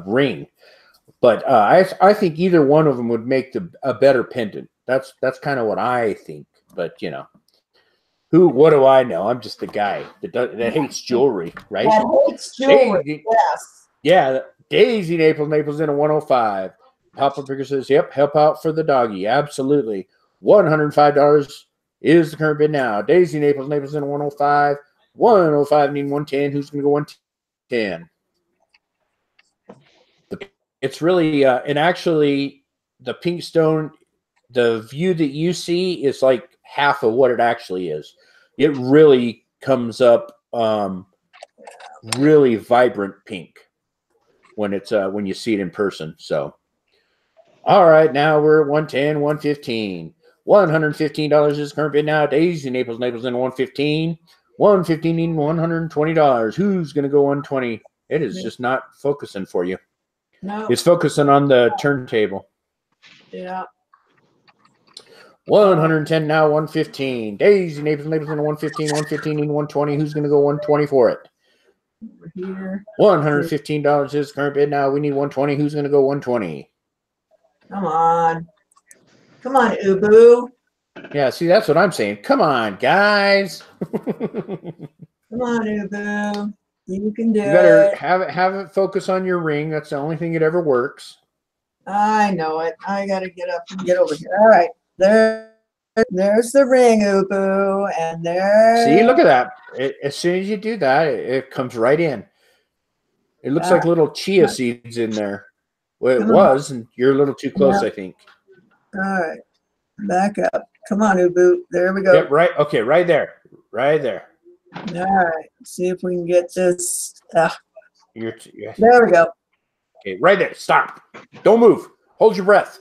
ring. But I think either one of them would make a better pendant. That's kind of what I think. But what do I know? I'm just a guy that hates jewelry, right? That hates jewelry. Daisy, Yes. yeah, Daisy Naples in a 105. Papa Picker says, "Yep, help out for the doggy." Absolutely. $105 is the current bid now. Daisy Naples in a 105. 105 need 110. Who's going to go 110? It's really and actually the pink stone, the view that you see is like half of what it actually is. It really comes up really vibrant pink when it's when you see it in person. So all right, now we're at 110, 115. $115 is current bid now. Daisy Naples in 115. 115 and $120. Who's gonna go 120? It is just not focusing for you. No. It's focusing on the turntable. Yeah. 110 now, 115. Daisy Naples in 115, 115 and 120. Who's going to go 120 for it? Over here. $115 is current bid now. We need 120. Who's going to go 120? Come on. Come on, Ubu. Yeah, see, that's what I'm saying. Come on, guys. Come on, Ubu. You can do You better it. have it focus on your ring. That's the only thing that ever works. I know it. I gotta get up and get over here. All right. There's the ring, Ubu. And there. See, look at that. As soon as you do that, it comes right in. It looks like little chia seeds in there. Well, it was, and you're a little too close, I think. All right. Back up. Come on, Ubu. There we go. Yep, right. Okay, right there. Right there. All right. See if we can get this. Yeah. There we go. Okay, right there. Stop. Don't move. Hold your breath.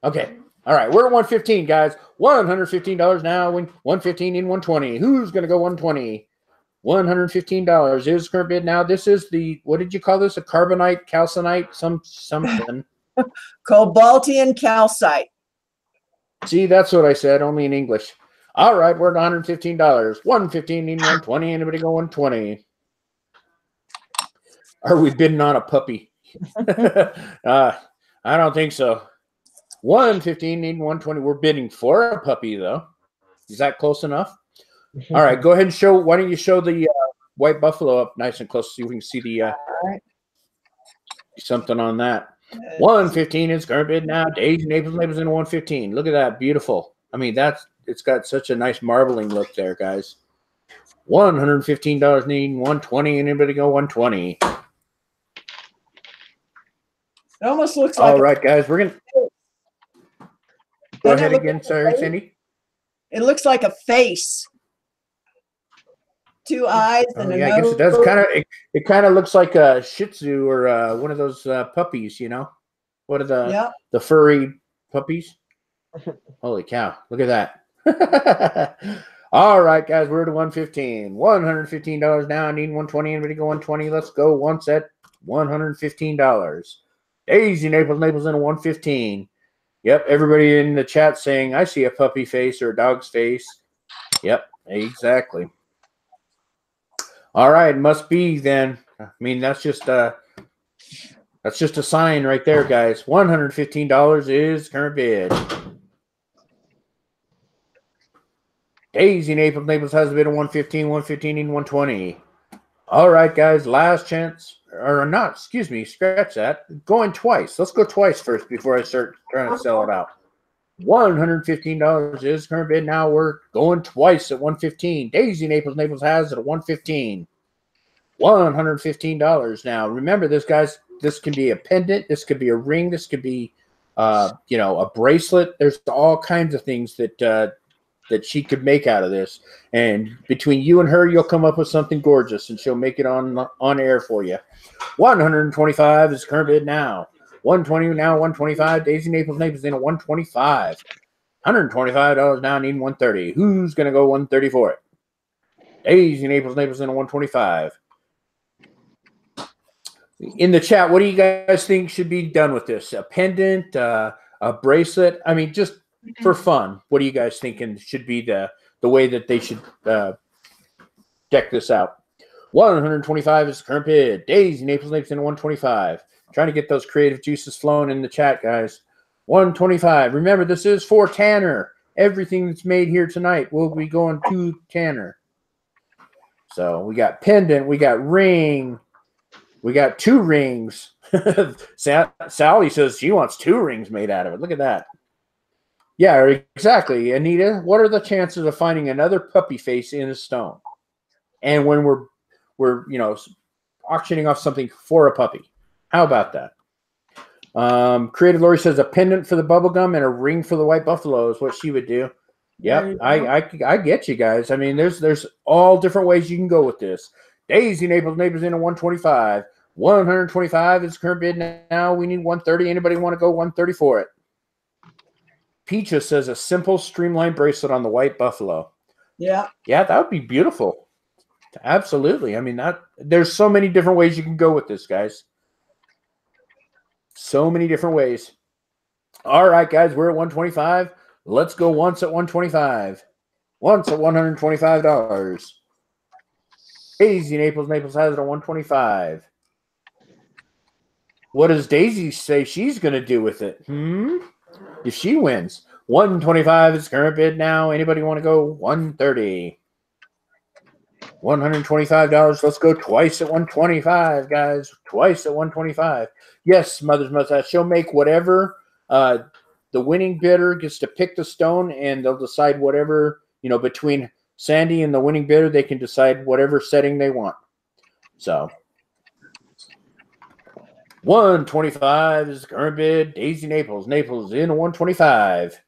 Okay. All right. We're at 115, guys. $115 now. 115 in 120. Who's going to go 120? $115 is current bid now. This is the, what did you call this? A carbonite, calcinite, something. Cobaltian calcite. See, that's what I said, only in English. All right, we're at $115. 115 in 120. Anybody go 120? Are we bidding on a puppy? I don't think so. 115 in 120. We're bidding for a puppy, though. Is that close enough? All right, go ahead and show. Why don't you show the white buffalo up nice and close so we can see the something on that. 115 is current bid now. Daisy Naples labels in 115. Look at that, beautiful. I mean, it's got such a nice marbling look there, guys. $115 needing 120. Anybody go 120? It almost looks like. All right, guys, we're gonna go ahead again. Sorry, Cindy. It looks like a face. 2 eyes and a nose. I guess it does. It kind of looks like a Shih Tzu or one of those puppies. You know, what are the furry puppies? Holy cow! Look at that. All right, guys, we're to 115. $115 now. I need 120. Anybody go 120? Let's go once at $115. Daisy Naples in a 115. Yep, everybody in the chat saying I see a puppy face or a dog's face. Yep, exactly. All right, must be then. I mean, that's just a sign right there, guys. $115 is current bid. Daisy Naples has a bid of 115, 115 and 120. All right, guys, last chance. Or not, excuse me, scratch that. Going twice. Let's go twice first before I start trying to sell it out. $115 is current bid. Now we're going twice at 115. Daisy Naples has it at 115. $115 now. Remember this, guys. This can be a pendant. This could be a ring. This could be, a bracelet. There's all kinds of things that she could make out of this. And between you and her, you'll come up with something gorgeous, and she'll make it on air for you. $125 is current bid now. 120 now, 125. Daisy Naples in at 125. $125 now, needing 130. Who's going to go 130 for it? Daisy Naples in at 125. In the chat, what do you guys think should be done with this? A pendant, a bracelet? I mean, just for fun, what do you guys think should be the way that they should deck this out? 125 is the current bid. Daisy Naples in 125. Trying to get those creative juices flowing in the chat, guys. 125. Remember, this is for Tanner. Everything that's made here tonight will be going to Tanner. So we got pendant, we got ring, we got 2 rings. Sally says she wants 2 rings made out of it. Look at that. Yeah, exactly. Anita, what are the chances of finding another puppy face in a stone? And when we're auctioning off something for a puppy. How about that? Creative Lori says a pendant for the bubblegum and a ring for the white buffalo is what she would do. Yep, I get you guys. I mean, there's all different ways you can go with this. Daisy Naples in a 125. 125 is current bid now. We need 130. Anybody want to go 130 for it? Peacha says a simple streamlined bracelet on the white buffalo. Yeah. Yeah, that would be beautiful. Absolutely. I mean, there's so many different ways you can go with this, guys. So many different ways. All right, guys, we're at 125. Let's go once at 125. Once at $125. Daisy Naples has it at 125. What does Daisy say she's going to do with it? If she wins. 125 is current bid now. Anybody want to go 130? $125. Let's go twice at 125, guys. Twice at 125. Yes, Mother's Mustache. She'll make whatever. The winning bidder gets to pick the stone, and they'll decide whatever, between Sandy and the winning bidder, they can decide whatever setting they want. So 125 is the current bid. Daisy Naples. Naples in 125.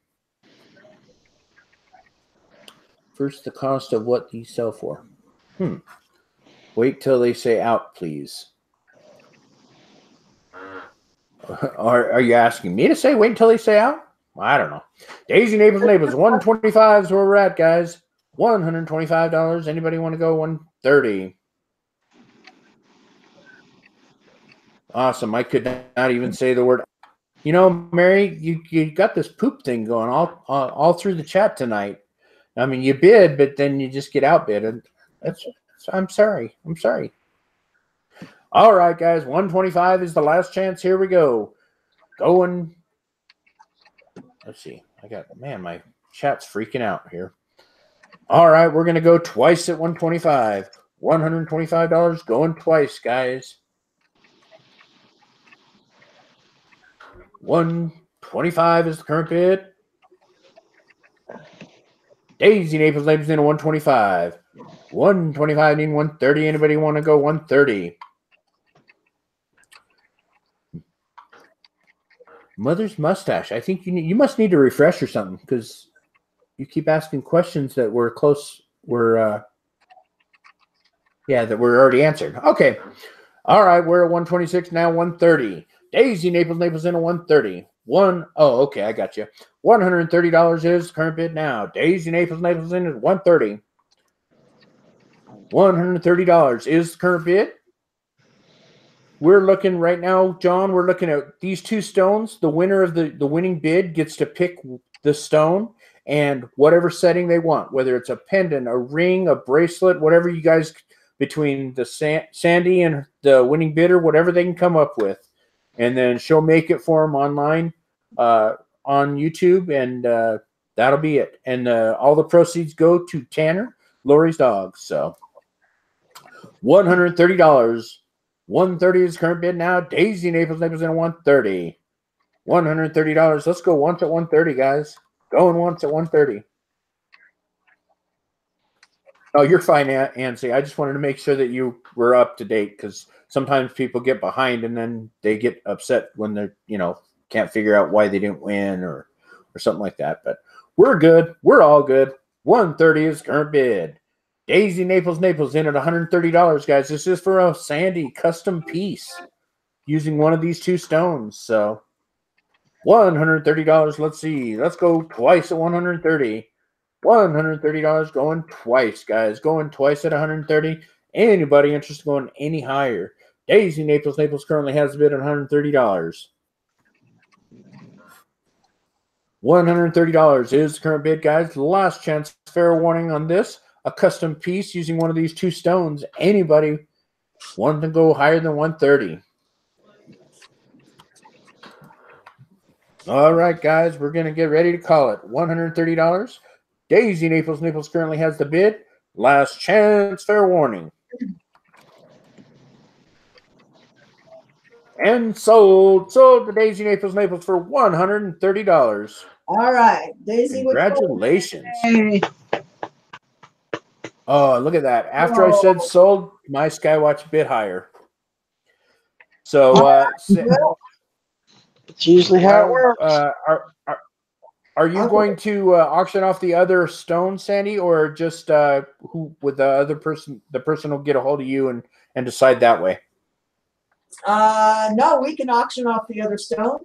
First, the cost of what these sell for. Wait till they say out, please. Are you asking me to say wait until they say out? I don't know. Daisy Naples, 125 is where we're at, guys. $125. Anybody want to go 130? Awesome. I could not even say the word. Mary, you got this poop thing going all through the chat tonight. I mean, you bid, but then you just get outbid, and I'm sorry. All right, guys. 125 is the last chance. Here we go. Going. Let's see. My chat's freaking out here. All right, we're going to go twice at 125. $125 going twice, guys. 125 is the current bid. Daisy Naples in 125. 125 needing 130. Anybody want to go 130? Mother's Mustache. I think you must need to refresh or something, because you keep asking questions that were close. That were already answered. Okay. All right. We're at 126 now. 130. Daisy Naples in 130. Okay, I got you. $130 is current bid now. Daisy Naples in at 130. $130 is the current bid. We're looking right now, John, we're looking at these two stones. The winner of the winning bid gets to pick the stone and whatever setting they want, whether it's a pendant, a ring, a bracelet, whatever you guys, between the Sandy and the winning bidder, whatever they can come up with. And then she'll make it for them online on YouTube, and that'll be it. And all the proceeds go to Tanner, Lori's dog. So $130. 130 is current bid now. Daisy Naples in 130. $130. Let's go once at 130, guys. Going once at 130. Oh, you're fine, Nancy. I just wanted to make sure that you were up to date, because sometimes people get behind and then they get upset when they're, can't figure out why they didn't win or something like that. But we're good. We're all good. 130 is current bid. Daisy Naples in at $130, guys. This is for a Sandy custom piece using one of these two stones. So $130. Let's see. Let's go twice at 130. $130 going twice, guys. Going twice at 130. Anybody interested in going any higher? Daisy Naples currently has a bid at $130. $130 is the current bid, guys. Last chance, fair warning on this. A custom piece using one of these two stones. Anybody want to go higher than 130? All right, guys, we're going to get ready to call it. $130. Daisy Naples currently has the bid. Last chance, fair warning. And sold to Daisy Naples for $130. All right, Daisy. Congratulations. Oh, look at that. After I said sold, my Skywatch bid higher. So, it's usually how it works. Are you going to auction off the other stone, Sandy, or just who with the other person? The person will get a hold of you and decide that way. No, we can auction off the other stone.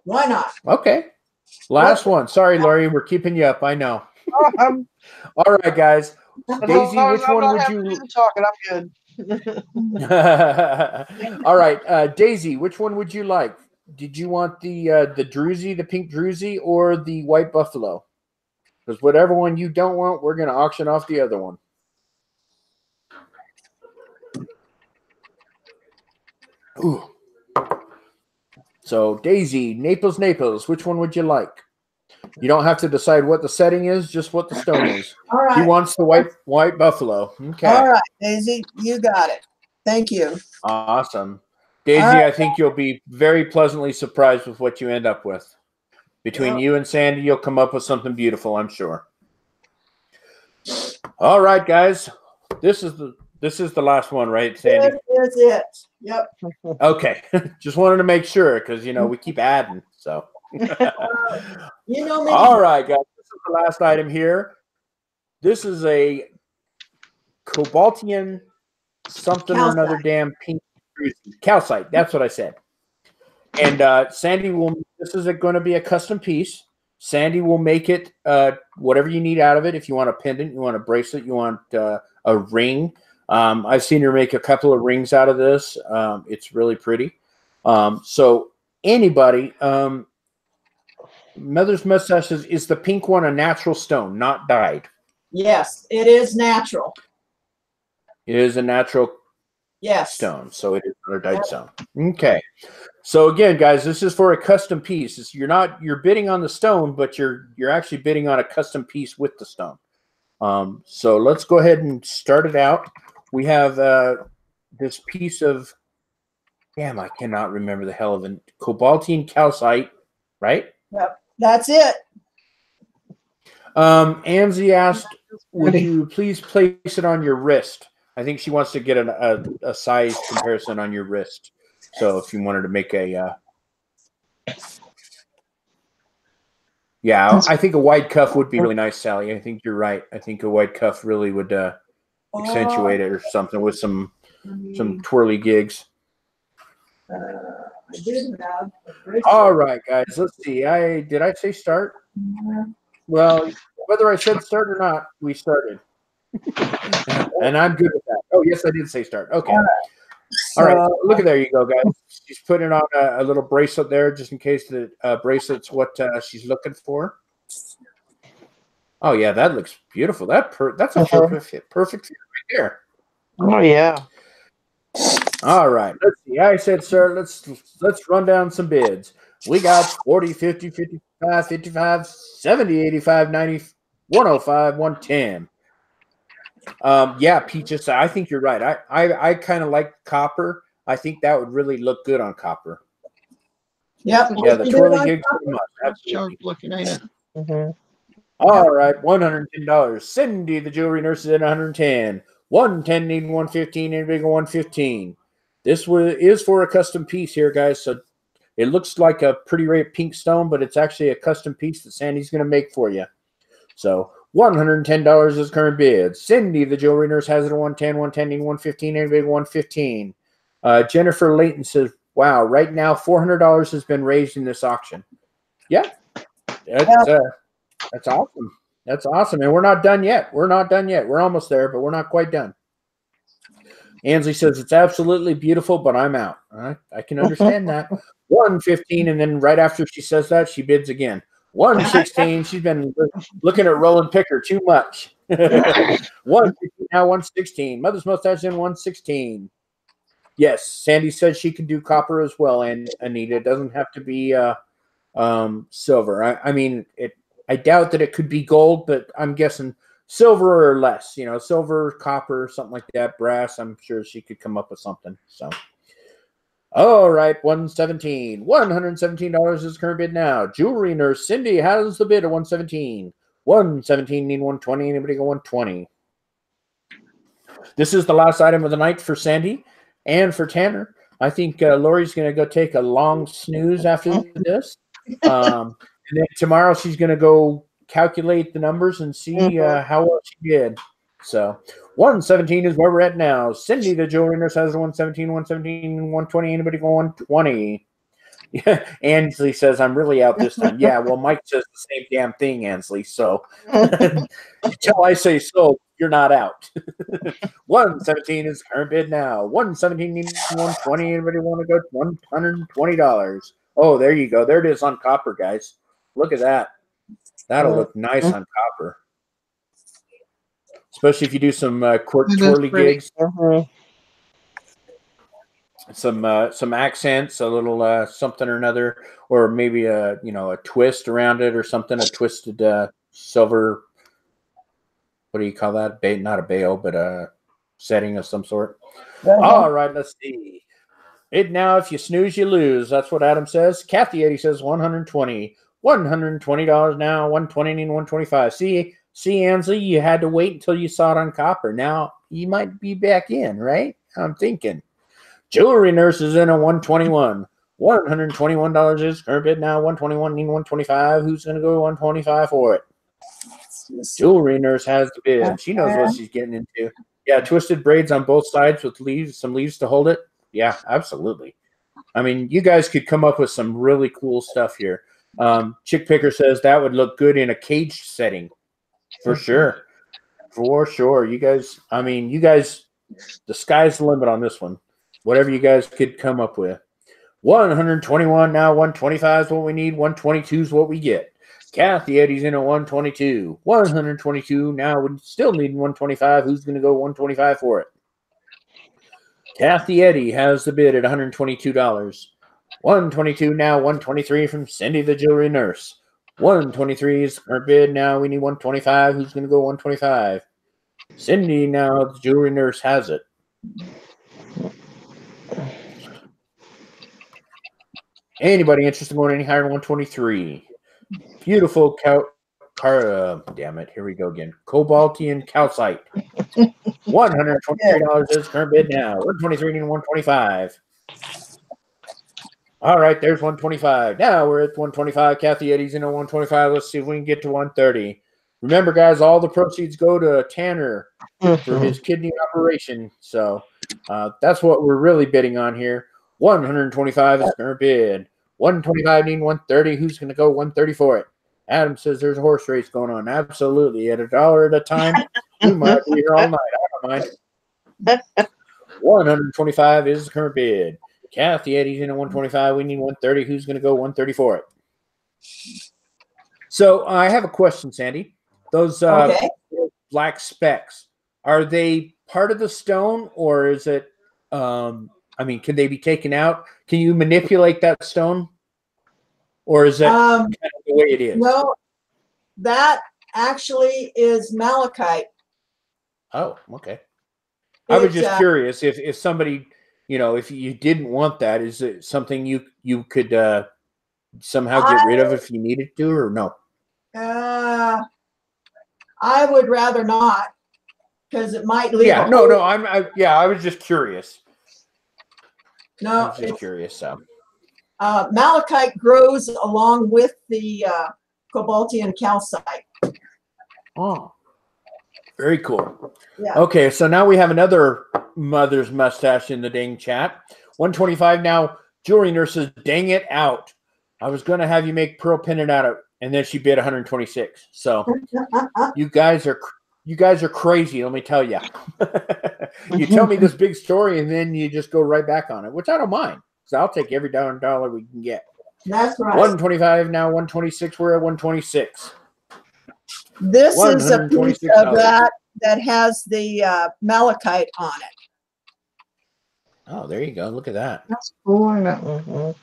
Why not? Okay. Last one. Sorry, Lori, we're keeping you up. I know. All right, guys. Daisy, which one would you? Talking, I'm good. All right, Daisy, which one would you like? Did you want the druzy, the pink druzy, or the white buffalo? Because whatever one you don't want, we're going to auction off the other one. Ooh. So, Daisy, Naples, which one would you like? You don't have to decide what the setting is, just what the stone is. All He right. wants the white buffalo. Okay. All right, Daisy, you got it. Thank you. Awesome. Daisy, All right. I think you'll be very pleasantly surprised with what you end up with. Between you and Sandy, you'll come up with something beautiful, I'm sure. All right, guys. This is the last one, right, Sandy? This is it. Yep. Okay. Just wanted to make sure because we keep adding. So You know me. all right, guys. This is the last item here. This is a cobaltian something or another damn pink calcite. That's what I said. And Sandy this is going to be a custom piece. Sandy will make it whatever you need out of it. If you want a pendant, you want a bracelet, you want a ring. I've seen her make a couple of rings out of this. It's really pretty. So anybody, Mother's Mustaches, is the pink one a natural stone, not dyed? Yes, it is natural. It is a natural stone, so it is not a dyed stone. Okay. So again, guys, this is for a custom piece. You're bidding on the stone, but you're actually bidding on a custom piece with the stone. So let's go ahead and start it out. We have this piece of, I cannot remember the hell of it. Cobaltian calcite, right? Yep, that's it. Angie asked, would you please place it on your wrist? I think she wants to get a size comparison on your wrist. So if you wanted to make a, I think a wide cuff would be really nice, Sally. I think you're right. I think a wide cuff really would accentuate it or something with some twirly gigs. I did have All right, guys. Let's see. Did I say start? Well, whether I said start or not, we started. And I'm good with that. Oh, yes, I did say start. Okay. All right. Look at there you go, guys. She's putting on a little bracelet there just in case the bracelet's what she's looking for. Oh, yeah, that looks beautiful. That's a perfect fit right there. Oh, yeah. All right. Let's see. I said, sir, let's run down some bids. We got 40, 50, 55, 55, 70, 85, 90, 105, 110. Peaches, I think you're right. I kind of like copper. I think that would really look good on copper. Yep. Yeah, the twirly gigs pretty much. Sharp looking, ain't it? All right, $110. Cindy, the jewelry nurse, is at 110. 110 need 115 and big 115. This is for a custom piece here, guys. So it looks like a pretty rare pink stone, but it's actually a custom piece that Sandy's going to make for you. So $110 is current bid. Cindy, the jewelry nurse, has it at 110, 110 need 115 and big 115. Jennifer Layton says, wow, right now $400 has been raised in this auction. Yeah, that's awesome. That's awesome. And we're not done yet. We're almost there, but we're not quite done. Ansley says, it's absolutely beautiful, but I'm out. All right. I can understand that. 115, and then right after she says that, she bids again. 116. She's been looking at Roland Picker too much. 115, now 116. Mother's Mustache in 116. Yes, Sandy said she could do copper as well, and Anita, it doesn't have to be silver. I doubt that it could be gold, but I'm guessing silver or less. Silver, copper, something like that. Brass. I'm sure she could come up with something. So, all right, 117. $117 is current bid now. Jewelry nurse Cindy has the bid at 117. 117 need 120. Anybody go 120? This is the last item of the night for Sandy and for Tanner. I think Lori's going to go take a long snooze after this. And then tomorrow she's going to go calculate the numbers and see how well she did. So 117 is where we're at now. Cindy, the jewelry nurse, has 117, 117, 120. Anybody go 120? Yeah, Ansley says, I'm really out this time. Yeah, well, Mike says the same damn thing, Ansley. So until I say so, you're not out. 117 is current bid now. 117 needs 120. Anybody want to go $120? Oh, there you go. There it is on copper, guys. Look at that. That'll look nice on copper. Especially if you do some twirly gigs. some accents, a little something or another, or maybe a a twist around it or something, a twisted silver. What do you call that? Not a bail, but a setting of some sort. All right, let's see. It now, if you snooze, you lose. That's what Adam says. Kathy Eddie says $120 now, 120 and 125. See, Ansley, you had to wait until you saw it on copper. Now you might be back in, right? I'm thinking. Jewelry Nurse is in a 121. $121 is her bid now. 121 and 125. Who's going to go 125 for it? Jewelry Nurse has the bid. She knows what she's getting into. Yeah, twisted braids on both sides with leaves, some leaves to hold it. Yeah, absolutely. I mean, you guys could come up with some really cool stuff here. Chick Picker says that would look good in a cage setting. For sure. For sure. You guys, the sky's the limit on this one. Whatever you guys could come up with. 121 now, 125 is what we need. 122 is what we get. Kathy Eddie's in a 122. 122 now. We still need 125. Who's going to go 125 for it? Kathy Eddie has the bid at $122. 122 now. 123 from Cindy the Jewelry Nurse. 123 is her bid now. We need 125. Who's going to go 125? Cindy now. The Jewelry Nurse has it. Anybody interested in going any higher than 123? Beautiful damn it, here we go again. Cobaltian calcite. $123 is current bid now. 123 and 125. All right, there's 125. Now we're at 125. Kathy Eddie's in a 125. Let's see if we can get to 130. Remember, guys, all the proceeds go to Tanner for his kidney operation. So that's what we're really bidding on here. 125 is current bid. 125 need 130. Who's going to go 130 for it? Adam says there's a horse race going on. Absolutely. At $1 at a time. We might be here all night. I don't mind. 125 is the current bid. Kathy Eddie's in a 125. We need 130. Who's going to go 130 for it? So I have a question, Sandy. Those black specks, are they part of the stone, or is it can they be taken out? Can you manipulate that stone? Or is that kind of the way it is? No, that actually is malachite. Oh, okay. I was just curious if somebody, if you didn't want that, is it something you could somehow get rid of if you needed to, or no? I would rather not, because it might leave. Yeah, no. I was just curious. No, I was just curious. So. Malachite grows along with the cobaltian calcite. Oh, very cool. Yeah. Okay, so now we have another mother's mustache in the dang chat. 125 now. Jewelry Nurse says, dang it out. I was going to have you make pearl pendant out of it, and then she bid 126. So you guys are crazy, let me tell you. You tell me this big story, and then you just go right back on it, which I don't mind. So I'll take every dollar we can get. That's right. 125 now, 126. We're at 126. This is a piece of that has the malachite on it. Oh, there you go. Look at that. That's cool.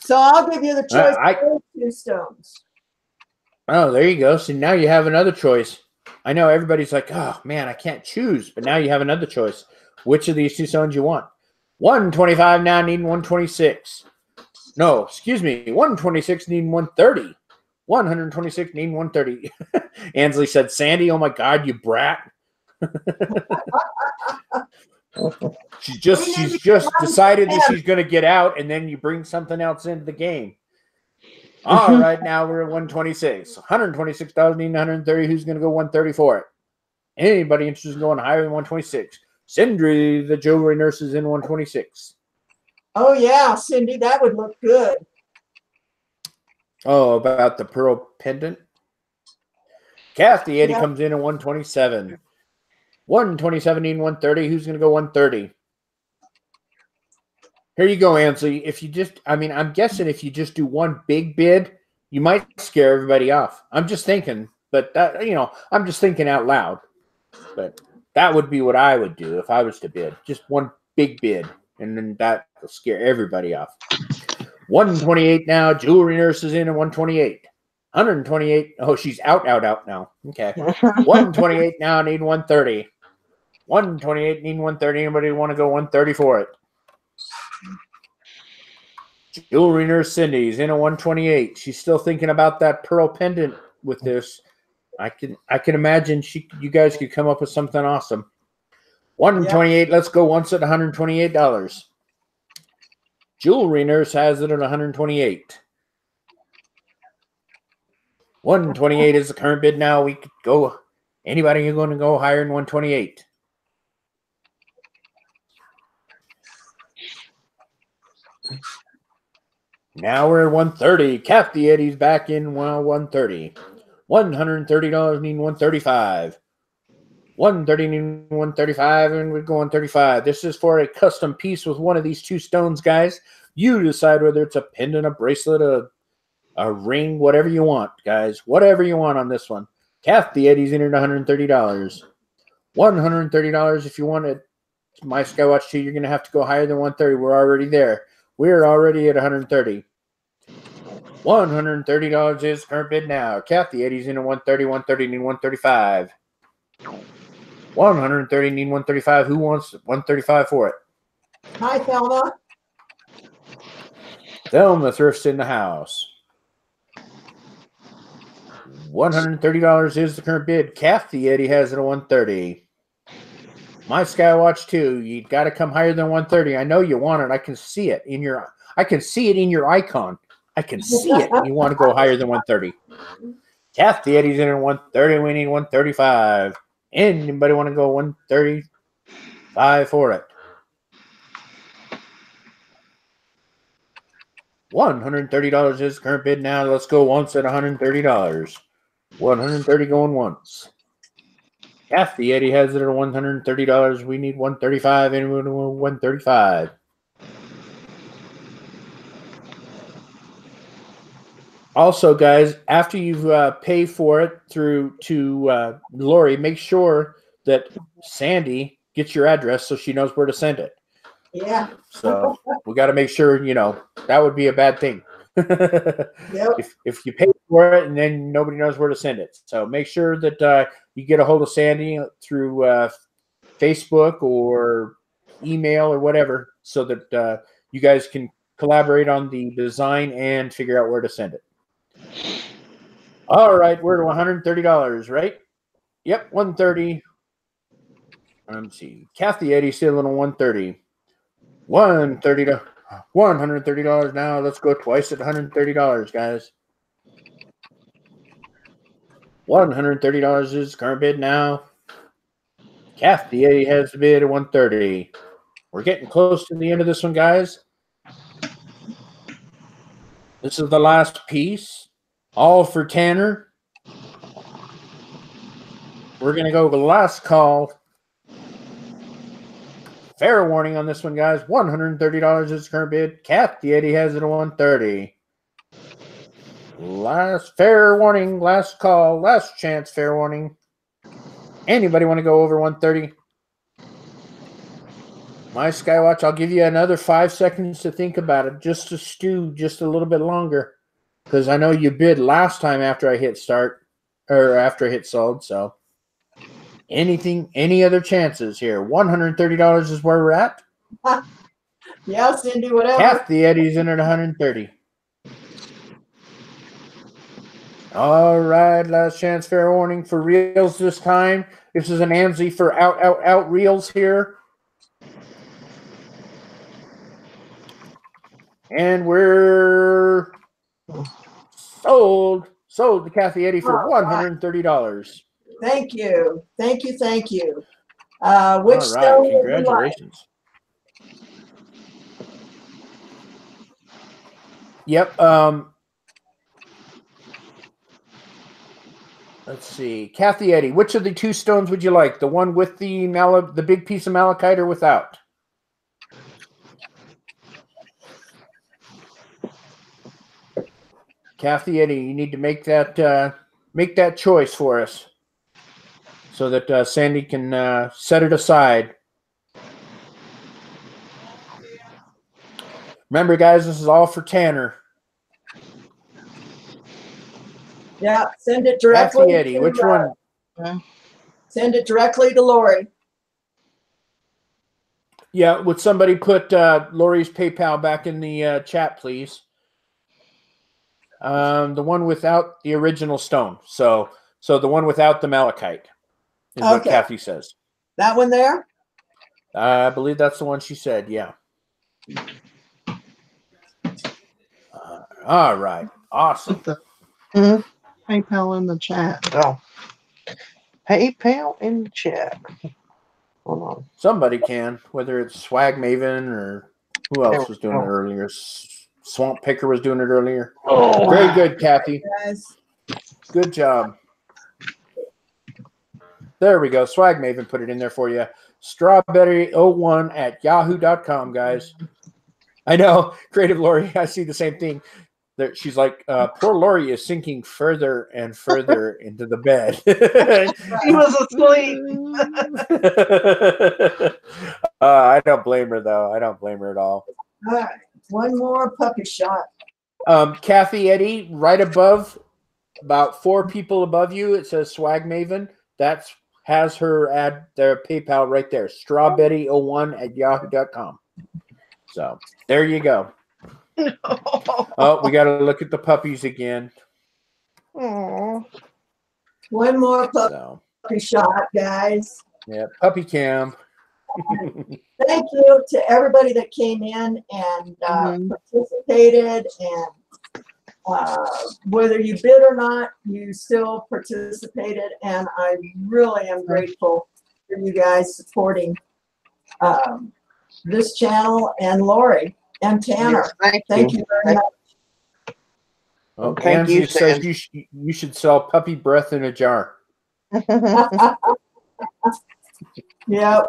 So I'll give you the choice of 2 stones. Oh, there you go. So now you have another choice. I know everybody's like, oh, man, I can't choose. But now you have another choice. Which of these 2 stones you want? 125 now, needing 126. No, excuse me. 126 needing 130. 126 needing 130. Ansley said, Sandy, oh my God, you brat. She's just decided that she's going to get out, and then you bring something else into the game. All right, now we're at 126. $126 needing 130. Who's going to go 130 for it? Anybody interested in going higher than 126? Cindy, the Jewelry Nurse, is in 126. Oh, yeah, Cindy, that would look good. Oh, about the pearl pendant? Kathy Eddie comes in at 127. 127 needing 130. Who's going to go 130? Here you go, Ansley. If you just, I'm guessing if you just do one big bid, you might scare everybody off. I'm just thinking, but that, I'm just thinking out loud. But that would be what I would do if I was to bid. Just one big bid, and then that will scare everybody off. 128 now. Jewelry Nurse is in at 128. 128. Oh, she's out now. Okay. 128 now. Need 130. 128. Need 130. Anybody want to go 130 for it? Jewelry Nurse Cindy's in at 128. She's still thinking about that pearl pendant with this. I can imagine you guys could come up with something awesome. 128. Let's go once at $128. Jewelry Nurse has it at 128. 128 is the current bid now. We could go. Anybody going to go higher than 128? Now we're at 130. Kathy Eddie's back in 130. $130 need 135. 130 need 135, and we're going 35. This is for a custom piece with one of these two stones, guys. You decide whether it's a pendant, a bracelet, a ring, whatever you want, guys. Whatever you want on this one. Kathy Eddie's in at $130. $130 if you want it. My Skywatch 2, you're going to have to go higher than 130. We're already there. We're already at 130. $130 is current bid now. Kathy Eddie's in at 130. 130 need 135. 130 need 135. Who wants 135 for it? Hi, Thelma. Thelma Thrift's in the house. $130 is the current bid. Kathy Eddie has it at 130. My Skywatch 2, you got to come higher than 130. I know you want it. I can see it in your icon. I can see it. You want to go higher than 130. Kathy Eddie's in at 130. We need 135. Anybody want to go 135 for it? $130 is current bid now. Let's go once at $130. 130 going once. Kathy Eddie has it at $130. We need 135. Anyone want 135? Also, guys, after you've paid for it through to Lori, make sure that Sandy gets your address so she knows where to send it. Yeah. So we got to make sure, that would be a bad thing. Yep. If you pay for it and then nobody knows where to send it. So make sure that you get a hold of Sandy through Facebook or email or whatever so that you guys can collaborate on the design and figure out where to send it. All right, we're to $130, right? Yep, 130. Let me see. Kathy Eddie still in a 130. $130 now. Let's go twice at $130, guys. $130 is current bid now. Kathy Eddie has the bid at 130. We're getting close to the end of this one, guys. This is the last piece. All for Tanner. We're going to go the last call. Fair warning on this one, guys. $130 is current bid. Kathy Eddie has it at 130. Last fair warning, last call, last chance, fair warning. Anybody want to go over 130? My Skywatch, I'll give you another 5 seconds to think about it, just to stew just a little bit longer. Because I know you bid last time after I hit start, or after I hit sold, so. Any other chances here? $130 is where we're at. Yeah, Cindy, whatever. Kathy Eddie's in at 130. All right, last chance, fair warning for reels this time. This is an AMSI for out reels here. And we're sold to Kathy Eddie for $130. Thank you. Thank you. Which all right, stone would you like? congratulations. Yep. Let's see. Kathy Eddie, which of the two stones would you like? The one with the big piece of malachite or without? Kathy Eddie, you need to make that choice for us so that Sandy can set it aside. Remember, guys, this is all for Tanner. Yeah, send it directly. Kathy Eddie, which one? Send it directly to Lori. Yeah, would somebody put Lori's PayPal back in the chat, please? The one without the original stone. So the one without the malachite is what Okay. Kathy says. That one there? I believe that's the one she said. Yeah. All right. Awesome. Put the PayPal in the chat. Oh. PayPal in the chat. Hold on. Somebody can, whether it's Swag Maven or who else was doing it go. earlier. Swamp Picker was doing it earlier. Oh. Very good, Kathy. Guys. Good job. There we go. Swag Maven put it in there for you. Strawberry01@yahoo.com, guys. I know. Creative Lori, I see the same thing. She's like, poor Lori is sinking further and further into the bed. He was asleep. I don't blame her, though. I don't blame her at all. All right. One more puppy shot. Kathy Eddie, right above, about 4 people above you, it says Swag Maven. That's has her add their PayPal right there. Strawberry01@yahoo.com. So there you go. Oh, we got to look at the puppies again. Aww. One more puppy shot, guys. Yeah, puppy cam. Thank you to everybody that came in and participated, and whether you bid or not, you still participated, and I really am grateful for you guys supporting this channel and Lori and Tanner. Yes, thank you very much. Oh, Thank Angie you, says Sam. you should sell puppy breath in a jar. Yep.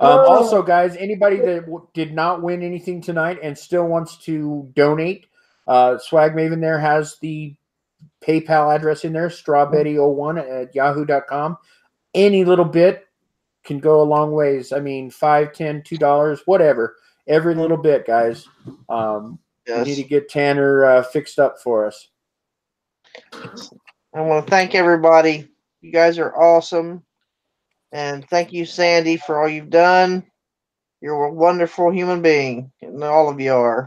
Also, guys, anybody that did not win anything tonight and still wants to donate, Swag Maven there has the PayPal address in there, strawberry01@yahoo.com. Any little bit can go a long ways. I mean, $5, $10, $2, whatever. Every little bit, guys. We need to get Tanner fixed up for us. I want to thank everybody. You guys are awesome. And thank you, Sandy, for all you've done. You're a wonderful human being. And all of you are.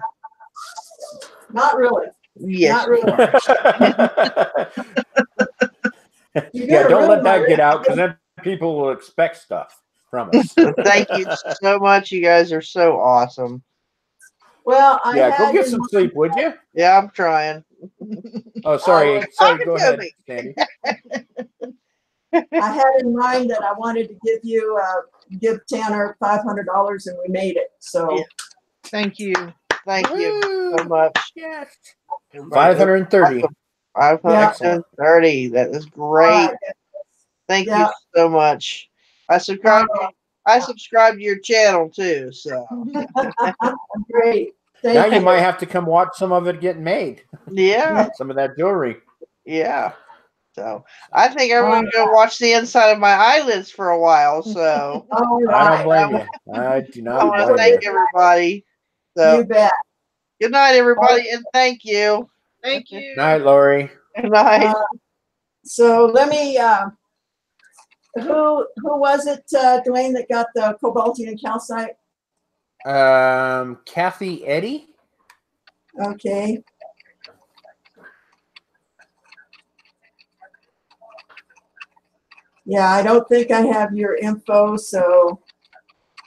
Not really. Yes. Not really. Yeah, don't let that get out, because then people will expect stuff from us. Thank you so much. You guys are so awesome. Well, go get some sleep, would you? Yeah, I'm trying. Oh, sorry. Sorry, go ahead, me. Sandy. I had in mind that I wanted to give Tanner $500, and we made it. So Thank you. Thank you so much. Yes. 530. 530. That is great. Thank you so much. I subscribed to your channel too. So great. Now you might have to come watch some of it get made. Yeah. Some of that jewelry. Yeah. So I think I'm going to go watch the inside of my eyelids for a while. So I don't blame you. I do not. I want to thank everybody. So you bet. Good night, everybody, and thank you. Thank you. Night, Lori. Good night. So let me. Who was it, Dwayne, that got the cobaltine and calcite? Kathy Eddie. Okay. Yeah, I don't think I have your info, so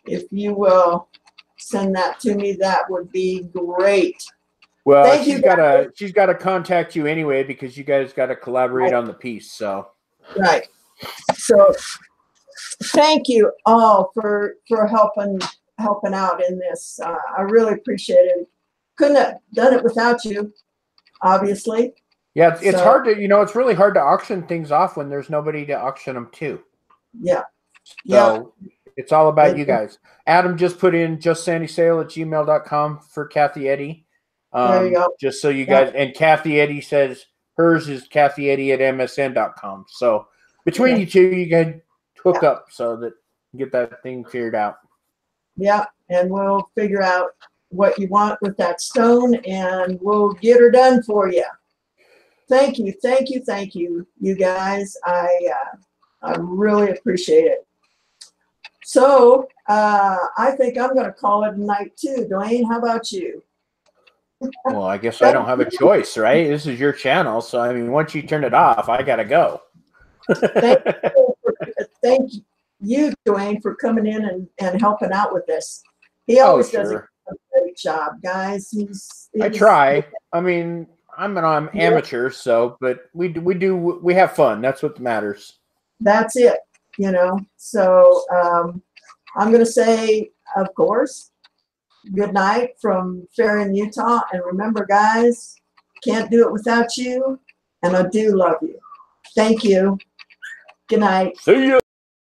if you will send that to me, that would be great. Well, she's got to contact you anyway, because you guys got to collaborate on the piece. So right. So thank you all for helping out in this. I really appreciate it. Couldn't have done it without you, obviously. Yeah, it's hard to, it's really hard to auction things off when there's nobody to auction them to. Yeah. So it's all about you guys. Adam just put in justsandisale@gmail.com for Kathy Eddie. There you go. Just so you guys, and Kathy Eddie says hers is kathyeddie@msn.com. So between you two, you can hook up so that you get that thing figured out. Yeah. and we'll figure out what you want with that stone, and we'll get her done for you. Thank you, thank you, thank you, you guys. I really appreciate it. So I think I'm going to call it a night too. Dwayne, how about you? Well, I guess I don't have a choice, right? This is your channel, so I mean, once you turn it off, I gotta go. Thank you, Dwayne, for coming in and helping out with this. He always does a great job, guys. I try. I mean, I'm amateur, so but we have fun. That's what matters. That's it, you know. So I'm going to say, of course, good night from Farron, Utah. And remember, guys, can't do it without you. And I do love you. Thank you. Good night. See ya.